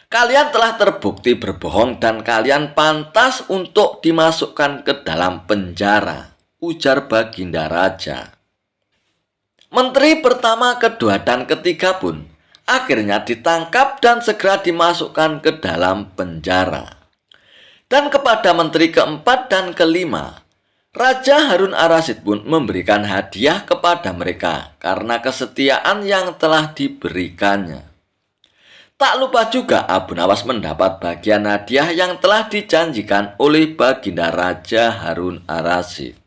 S1: Kalian telah terbukti berbohong dan kalian pantas untuk dimasukkan ke dalam penjara, ujar Baginda Raja. Menteri pertama, kedua, dan ketiga pun akhirnya ditangkap dan segera dimasukkan ke dalam penjara. Dan kepada menteri keempat dan kelima, Raja Harun ar-Rasyid pun memberikan hadiah kepada mereka karena kesetiaan yang telah diberikannya. Tak lupa juga Abu Nawas mendapat bagian hadiah yang telah dijanjikan oleh Baginda Raja Harun ar-Rasyid.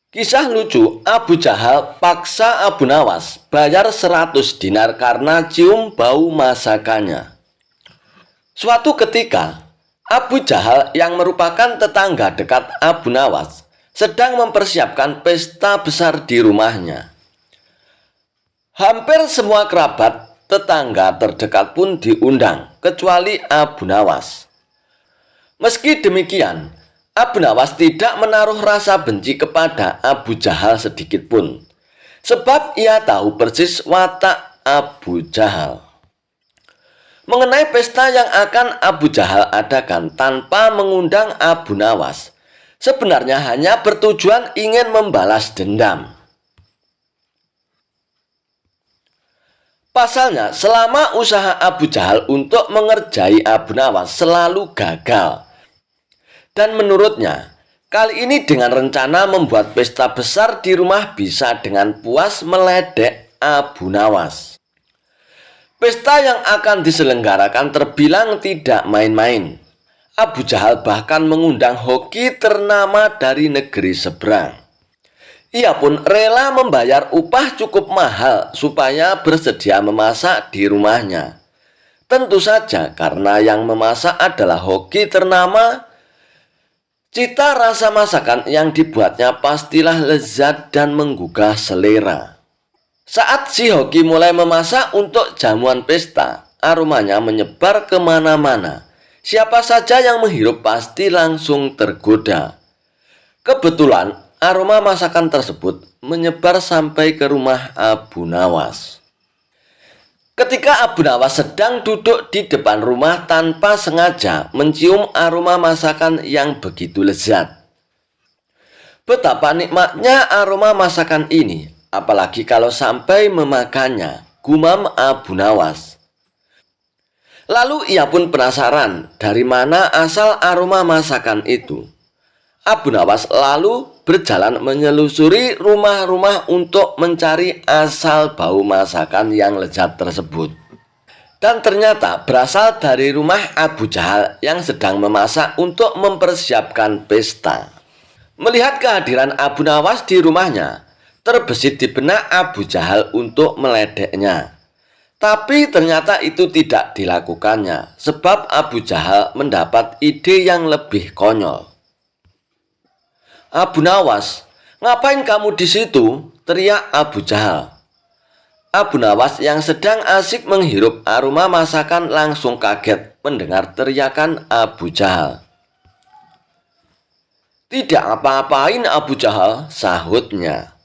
S1: Kisah lucu, Abu Jahal paksa Abu Nawas bayar 100 dinar karena cium bau masakannya. Suatu ketika, Abu Jahal yang merupakan tetangga dekat Abu Nawas sedang mempersiapkan pesta besar di rumahnya. Hampir semua kerabat tetangga terdekat pun diundang, kecuali Abu Nawas. Meski demikian, Abu Nawas tidak menaruh rasa benci kepada Abu Jahal sedikit pun, sebab ia tahu persis watak Abu Jahal. Mengenai pesta yang akan Abu Jahal adakan tanpa mengundang Abu Nawas, sebenarnya hanya bertujuan ingin membalas dendam. Pasalnya, selama usaha Abu Jahal untuk mengerjai Abu Nawas selalu gagal. Dan menurutnya, kali ini dengan rencana membuat pesta besar di rumah bisa dengan puas meledek Abu Nawas. Pesta yang akan diselenggarakan terbilang tidak main-main. Abu Jahal bahkan mengundang hoki ternama dari negeri seberang. Ia pun rela membayar upah cukup mahal supaya bersedia memasak di rumahnya. Tentu saja karena yang memasak adalah hoki ternama, cita rasa masakan yang dibuatnya pastilah lezat dan menggugah selera. Saat si Hoki mulai memasak untuk jamuan pesta, aromanya menyebar kemana-mana. Siapa saja yang menghirup pasti langsung tergoda. Kebetulan, aroma masakan tersebut menyebar sampai ke rumah Abu Nawas. Ketika Abu Nawas sedang duduk di depan rumah tanpa sengaja mencium aroma masakan yang begitu lezat. Betapa nikmatnya aroma masakan ini, apalagi kalau sampai memakannya, gumam Abu Nawas. Lalu ia pun penasaran dari mana asal aroma masakan itu. Abu Nawas lalu berjalan menyelusuri rumah-rumah untuk mencari asal bau masakan yang lezat tersebut. Dan ternyata berasal dari rumah Abu Jahal yang sedang memasak untuk mempersiapkan pesta. Melihat kehadiran Abu Nawas di rumahnya, terbesit di benak Abu Jahal untuk meledeknya. Tapi ternyata itu tidak dilakukannya, sebab Abu Jahal mendapat ide yang lebih konyol. "Abu Nawas, ngapain kamu di situ?" teriak Abu Jahal. Abu Nawas yang sedang asik menghirup aroma masakan langsung kaget mendengar teriakan Abu Jahal. "Tidak apa-apain Abu Jahal," sahutnya.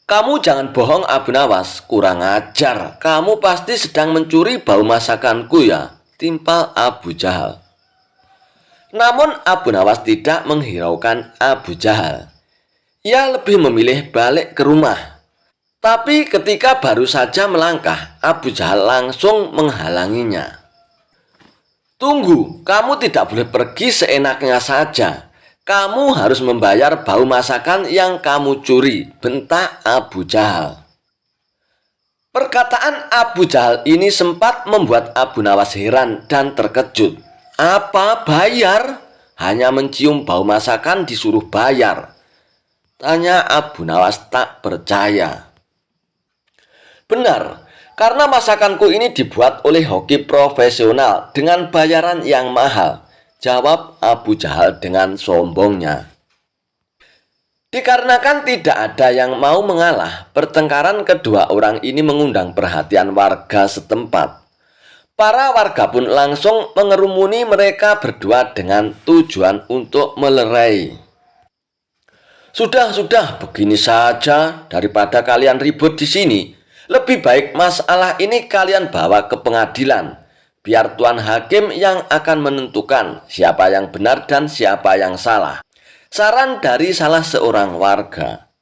S1: "Kamu jangan bohong Abu Nawas, kurang ajar. Kamu pasti sedang mencuri bau masakanku ya," timpal Abu Jahal. Namun Abu Nawas tidak menghiraukan Abu Jahal. Ia lebih memilih balik ke rumah. Tapi ketika baru saja melangkah, Abu Jahal langsung menghalanginya. "Tunggu, kamu tidak boleh pergi seenaknya saja. Kamu harus membayar bau masakan yang kamu curi," bentak Abu Jahal. Perkataan Abu Jahal ini sempat membuat Abu Nawas heran dan terkejut. "Apa bayar? Hanya mencium bau masakan disuruh bayar?" tanya Abu Nawas tak percaya. "Benar, karena masakanku ini dibuat oleh hoki profesional dengan bayaran yang mahal," jawab Abu Jahal dengan sombongnya. Dikarenakan tidak ada yang mau mengalah, pertengkaran kedua orang ini mengundang perhatian warga setempat. Para warga pun langsung mengerumuni mereka berdua dengan tujuan untuk melerai. Sudah, begini saja, daripada kalian ribut di sini, lebih baik masalah ini kalian bawa ke pengadilan. Biar Tuan Hakim yang akan menentukan siapa yang benar dan siapa yang salah," saran dari salah seorang warga.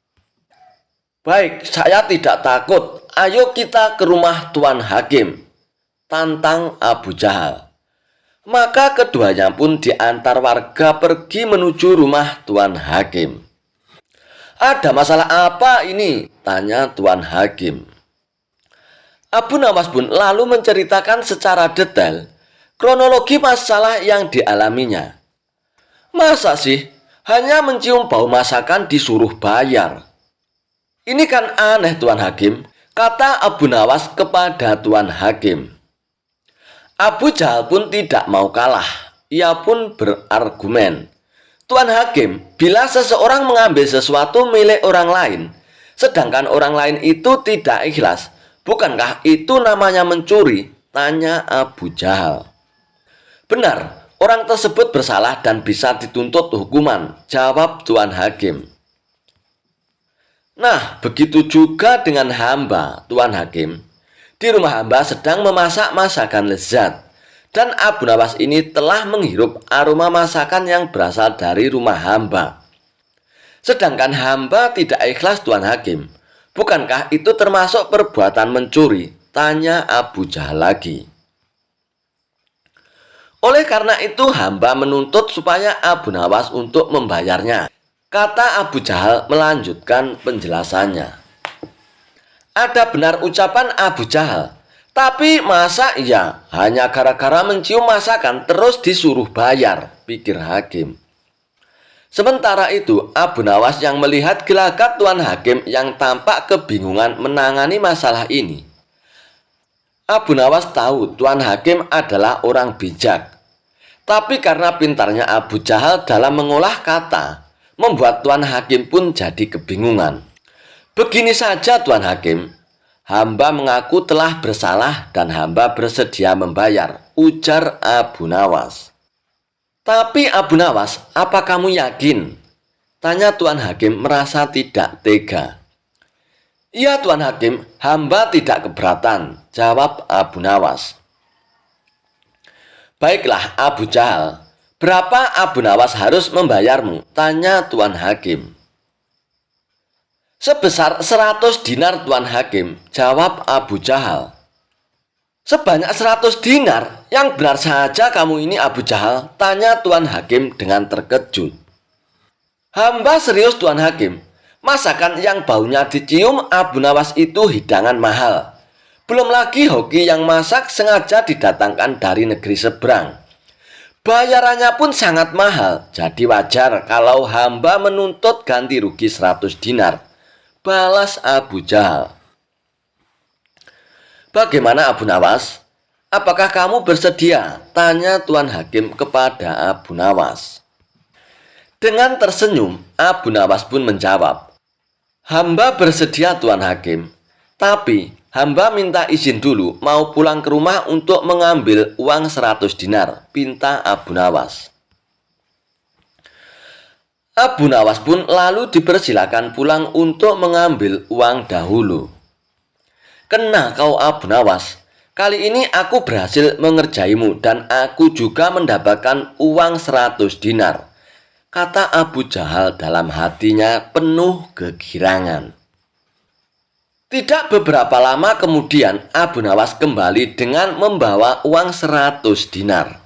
S1: "Baik, saya tidak takut. Ayo kita ke rumah Tuan Hakim," tantang Abu Jahal. Maka keduanya pun diantar warga pergi menuju rumah Tuan Hakim. "Ada masalah apa ini?" tanya Tuan Hakim. Abu Nawas pun lalu menceritakan secara detail kronologi masalah yang dialaminya. "Masa sih hanya mencium bau masakan disuruh bayar? Ini kan aneh Tuan Hakim," kata Abu Nawas kepada Tuan Hakim. Abu Jahal pun tidak mau kalah. Ia pun berargumen, "Tuan Hakim, bila seseorang mengambil sesuatu milik orang lain, sedangkan orang lain itu tidak ikhlas, bukankah itu namanya mencuri?" tanya Abu Jahal. "Benar, orang tersebut bersalah dan bisa dituntut hukuman," jawab Tuan Hakim. "Nah, begitu juga dengan hamba, Tuan Hakim. Di rumah hamba sedang memasak masakan lezat, dan Abu Nawas ini telah menghirup aroma masakan yang berasal dari rumah hamba. Sedangkan hamba tidak ikhlas Tuan Hakim. Bukankah itu termasuk perbuatan mencuri?" tanya Abu Jahal lagi. "Oleh karena itu hamba menuntut supaya Abu Nawas untuk membayarnya," kata Abu Jahal melanjutkan penjelasannya. Ada benar ucapan Abu Jahal, tapi masa iya hanya gara-gara mencium masakan terus disuruh bayar, pikir Hakim. Sementara itu Abu Nawas yang melihat gelagat Tuan Hakim yang tampak kebingungan menangani masalah ini. Abu Nawas tahu Tuan Hakim adalah orang bijak. Tapi karena pintarnya Abu Jahal dalam mengolah kata, membuat Tuan Hakim pun jadi kebingungan. Begini saja Tuan Hakim, hamba mengaku telah bersalah dan hamba bersedia membayar, ujar Abu Nawas. Tapi Abu Nawas, apa kamu yakin? Tanya Tuan Hakim merasa tidak tega. Iya Tuan Hakim, hamba tidak keberatan, jawab Abu Nawas. Baiklah Abu Jahal, berapa Abu Nawas harus membayarmu? Tanya Tuan Hakim. Sebesar 100 dinar Tuan Hakim, jawab Abu Jahal. Sebanyak 100 dinar? Yang benar saja kamu ini Abu Jahal, tanya Tuan Hakim dengan terkejut. Hamba serius Tuan Hakim, masakan yang baunya dicium Abu Nawas itu hidangan mahal. Belum lagi hoki yang masak sengaja didatangkan dari negeri seberang. Bayarannya pun sangat mahal, jadi wajar kalau hamba menuntut ganti rugi 100 dinar. Balas Abu Jahal. Bagaimana Abu Nawas? Apakah kamu bersedia? Tanya Tuan Hakim kepada Abu Nawas. Dengan tersenyum, Abu Nawas pun menjawab, hamba bersedia Tuan Hakim, tapi hamba minta izin dulu mau pulang ke rumah untuk mengambil uang 100 dinar, pinta Abu Nawas. Abu Nawas pun lalu dipersilakan pulang untuk mengambil uang dahulu. Kena kau Abu Nawas, kali ini aku berhasil mengerjaimu dan aku juga mendapatkan uang 100 dinar, kata Abu Jahal dalam hatinya penuh kegirangan. Tidak beberapa lama kemudian Abu Nawas kembali dengan membawa uang 100 dinar.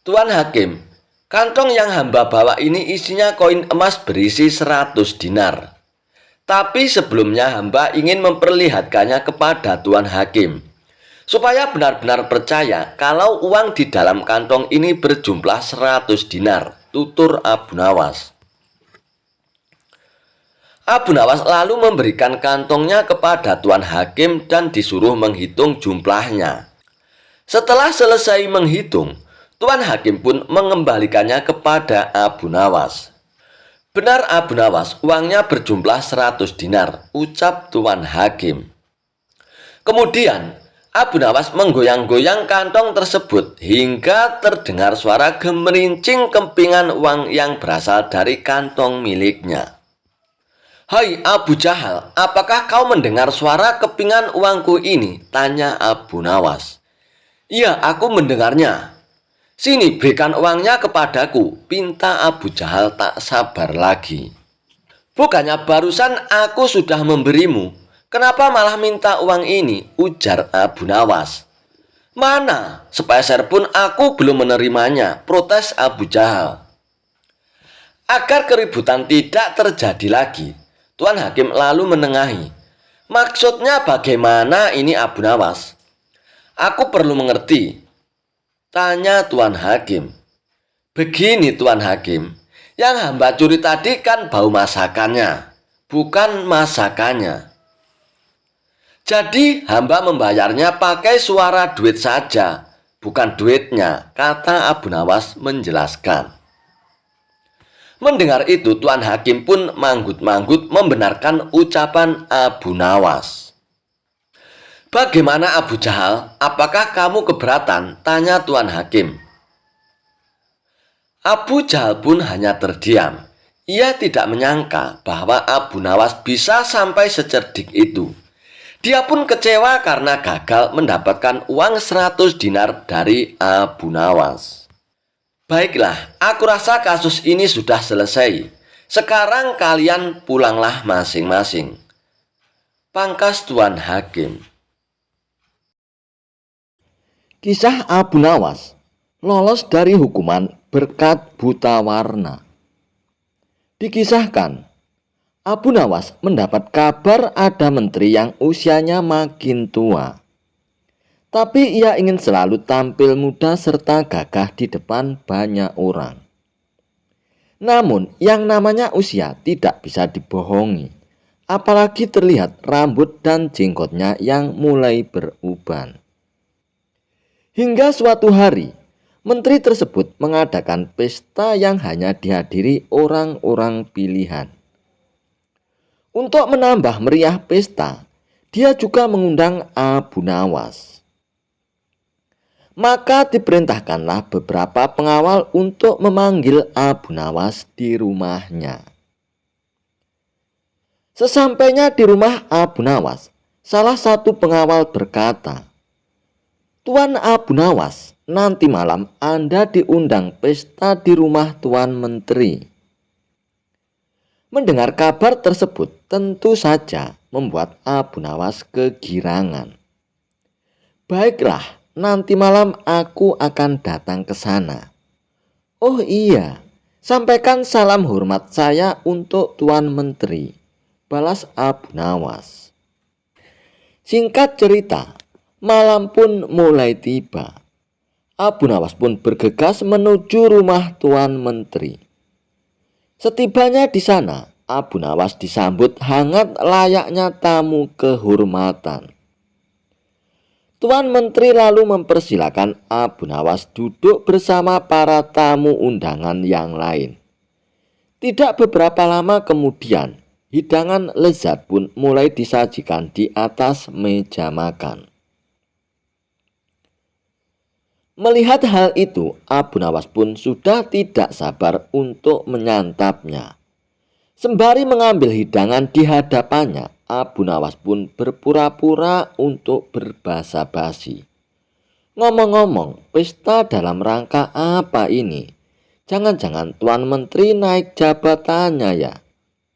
S1: Tuan Hakim, kantong yang hamba bawa ini isinya koin emas berisi 100 dinar. Tapi sebelumnya hamba ingin memperlihatkannya kepada Tuan Hakim, supaya benar-benar percaya kalau uang di dalam kantong ini berjumlah 100 dinar, tutur Abu Nawas. Abu Nawas lalu memberikan kantongnya kepada Tuan Hakim dan disuruh menghitung jumlahnya. Setelah selesai menghitung, Tuan Hakim pun mengembalikannya kepada Abu Nawas. Benar Abu Nawas, uangnya berjumlah 100 dinar, ucap Tuan Hakim. Kemudian, Abu Nawas menggoyang-goyang kantong tersebut hingga terdengar suara gemerincing kempingan uang yang berasal dari kantong miliknya. Hai Abu Jahal, apakah kau mendengar suara kepingan uangku ini? Tanya Abu Nawas. Iya, aku mendengarnya. Sini berikan uangnya kepadaku, pinta Abu Jahal tak sabar lagi. Bukannya barusan aku sudah memberimu, kenapa malah minta uang ini, ujar Abu Nawas. Mana, sepeser pun aku belum menerimanya, protes Abu Jahal. Agar keributan tidak terjadi lagi, Tuan Hakim lalu menengahi. Maksudnya bagaimana ini Abu Nawas? Aku perlu mengerti, tanya Tuan Hakim. Begini Tuan Hakim, yang hamba curi tadi kan bau masakannya, bukan masakannya. Jadi hamba membayarnya pakai suara duit saja, bukan duitnya, kata Abu Nawas menjelaskan. Mendengar itu Tuan Hakim pun manggut-manggut membenarkan ucapan Abu Nawas. Bagaimana Abu Jahal? Apakah kamu keberatan? Tanya Tuan Hakim. Abu Jahal pun hanya terdiam. Ia tidak menyangka bahwa Abu Nawas bisa sampai secerdik itu. Dia pun kecewa karena gagal mendapatkan uang 100 dinar dari Abu Nawas. Baiklah, aku rasa kasus ini sudah selesai. Sekarang kalian pulanglah masing-masing, pangkas Tuan Hakim. Kisah Abu Nawas lolos dari hukuman berkat buta warna. Dikisahkan, Abu Nawas mendapat kabar ada menteri yang usianya makin tua. Tapi ia ingin selalu tampil muda serta gagah di depan banyak orang. Namun yang namanya usia tidak bisa dibohongi, apalagi terlihat rambut dan jenggotnya yang mulai beruban. Hingga suatu hari, menteri tersebut mengadakan pesta yang hanya dihadiri orang-orang pilihan. Untuk menambah meriah pesta, dia juga mengundang Abu Nawas. Maka diperintahkanlah beberapa pengawal untuk memanggil Abu Nawas di rumahnya. Sesampainya di rumah Abu Nawas, salah satu pengawal berkata, "Tuan Abu Nawas, nanti malam Anda diundang pesta di rumah Tuan Menteri." Mendengar kabar tersebut tentu saja membuat Abu Nawas kegirangan. "Baiklah, nanti malam aku akan datang ke sana." "Oh iya, sampaikan salam hormat saya untuk Tuan Menteri," balas Abu Nawas. Singkat cerita, malam pun mulai tiba. Abu Nawas pun bergegas menuju rumah Tuan Menteri. Setibanya di sana, Abu Nawas disambut hangat layaknya tamu kehormatan. Tuan Menteri lalu mempersilakan Abu Nawas duduk bersama para tamu undangan yang lain. Tidak beberapa lama kemudian, hidangan lezat pun mulai disajikan di atas meja makan. Melihat hal itu, Abu Nawas pun sudah tidak sabar untuk menyantapnya. Sembari mengambil hidangan di hadapannya, Abu Nawas pun berpura-pura untuk berbasa basi. "Ngomong-ngomong, pesta dalam rangka apa ini? Jangan-jangan Tuan Menteri naik jabatannya ya?"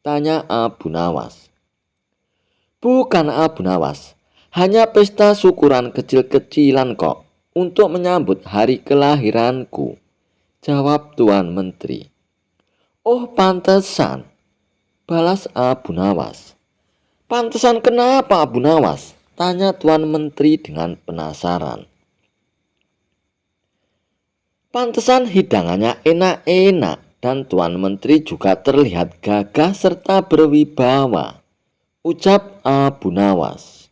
S1: tanya Abu Nawas. "Bukan Abu Nawas, hanya pesta syukuran kecil-kecilan kok, untuk menyambut hari kelahiranku," jawab Tuan Menteri. "Oh pantesan," balas Abu Nawas. "Pantesan kenapa Abu Nawas?" tanya Tuan Menteri dengan penasaran. "Pantesan hidangannya enak-enak dan Tuan Menteri juga terlihat gagah serta berwibawa," ucap Abu Nawas.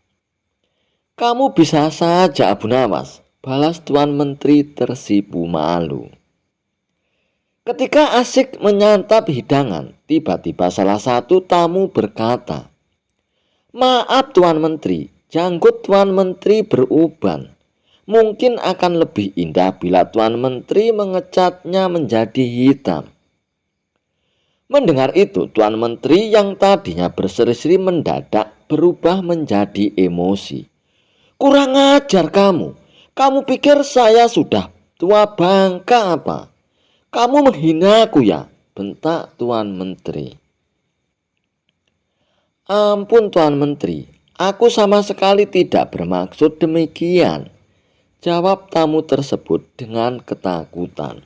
S1: "Kamu bisa saja Abu Nawas," balas Tuan Menteri tersipu malu. Ketika asik menyantap hidangan, tiba-tiba salah satu tamu berkata, "Maaf Tuan Menteri, janggut Tuan Menteri beruban. Mungkin akan lebih indah bila Tuan Menteri mengecatnya menjadi hitam." Mendengar itu, Tuan Menteri yang tadinya berseri-seri mendadak berubah menjadi emosi. "Kurang ajar kamu. Kamu pikir saya sudah tua bangka apa? Kamu menghina aku ya?" bentak Tuan Menteri. "Ampun Tuan Menteri, aku sama sekali tidak bermaksud demikian," jawab tamu tersebut dengan ketakutan.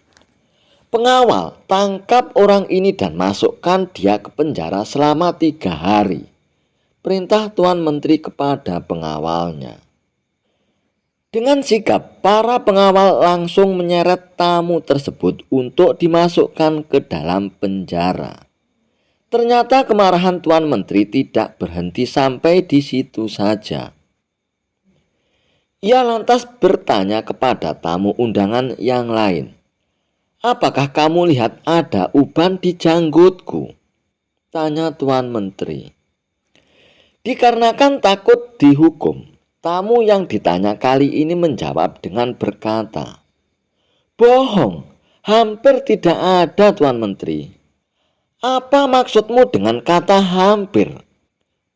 S1: "Pengawal, tangkap orang ini dan masukkan dia ke penjara selama 3 hari," perintah Tuan Menteri kepada pengawalnya. Dengan sigap, para pengawal langsung menyeret tamu tersebut untuk dimasukkan ke dalam penjara. Ternyata kemarahan Tuan Menteri tidak berhenti sampai di situ saja. Ia lantas bertanya kepada tamu undangan yang lain, "Apakah kamu lihat ada uban di janggutku?" tanya Tuan Menteri. Dikarenakan takut dihukum, tamu yang ditanya kali ini menjawab dengan berkata, "Bohong, hampir tidak ada Tuan Menteri." "Apa maksudmu dengan kata hampir?"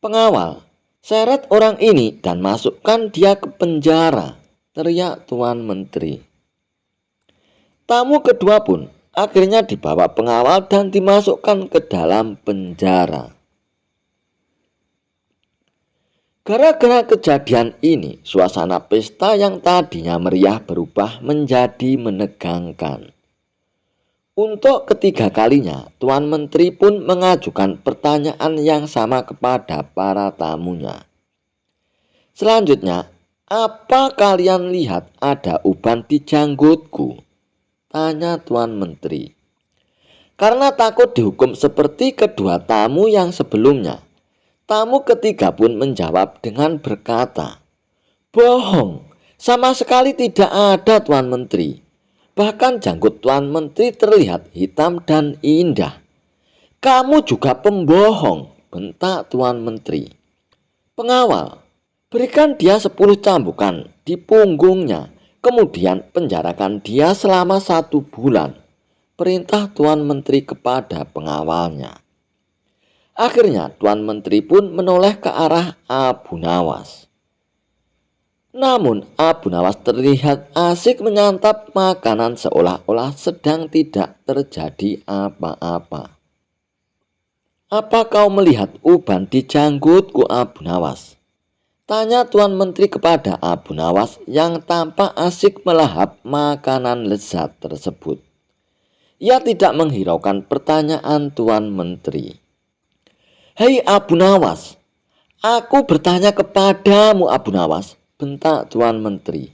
S1: "Pengawal, seret orang ini dan masukkan dia ke penjara," teriak Tuan Menteri. Tamu kedua pun akhirnya dibawa pengawal dan dimasukkan ke dalam penjara. Gara-gara kejadian ini, suasana pesta yang tadinya meriah berubah menjadi menegangkan. Untuk ketiga kalinya, Tuan Menteri pun mengajukan pertanyaan yang sama kepada para tamunya. "Selanjutnya, apa kalian lihat ada uban di janggutku?" tanya Tuan Menteri. Karena takut dihukum seperti kedua tamu yang sebelumnya, tamu ketiga pun menjawab dengan berkata, "Bohong, sama sekali tidak ada Tuan Menteri. Bahkan janggut Tuan Menteri terlihat hitam dan indah." "Kamu juga pembohong," bentak Tuan Menteri. "Pengawal, berikan dia 10 cambukan di punggungnya, kemudian penjarakan dia selama 1 bulan," perintah Tuan Menteri kepada pengawalnya. Akhirnya Tuan Menteri pun menoleh ke arah Abu Nawas. Namun Abu Nawas terlihat asik menyantap makanan seolah-olah sedang tidak terjadi apa-apa. "Apa kau melihat uban di janggutku, Abu Nawas?" tanya Tuan Menteri kepada Abu Nawas yang tampak asik melahap makanan lezat tersebut. Ia tidak menghiraukan pertanyaan Tuan Menteri. "Hei Abu Nawas, aku bertanya kepadamu Abu Nawas," bentak Tuan Menteri.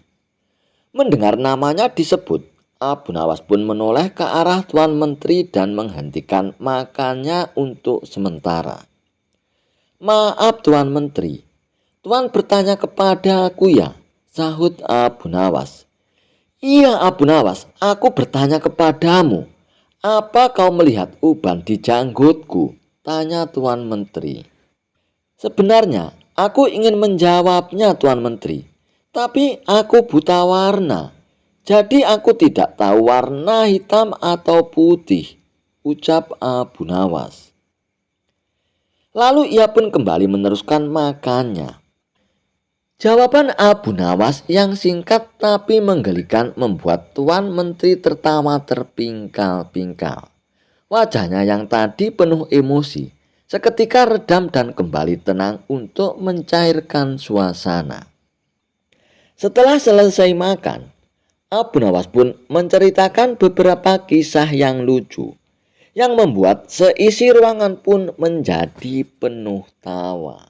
S1: Mendengar namanya disebut, Abu Nawas pun menoleh ke arah Tuan Menteri dan menghentikan makannya untuk sementara. "Maaf Tuan Menteri, Tuan bertanya kepada aku ya," sahut Abu Nawas. "Iya Abu Nawas, aku bertanya kepadamu. Apa kau melihat uban di janggutku?" tanya Tuan Menteri. "Sebenarnya aku ingin menjawabnya Tuan Menteri, tapi aku buta warna. Jadi aku tidak tahu warna hitam atau putih," ucap Abu Nawas. Lalu ia pun kembali meneruskan makannya. Jawaban Abu Nawas yang singkat tapi menggelikan membuat Tuan Menteri tertawa terpingkal-pingkal. Wajahnya yang tadi penuh emosi seketika redam dan kembali tenang untuk mencairkan suasana. Setelah selesai makan, Abu Nawas pun menceritakan beberapa kisah yang lucu yang membuat seisi ruangan pun menjadi penuh tawa.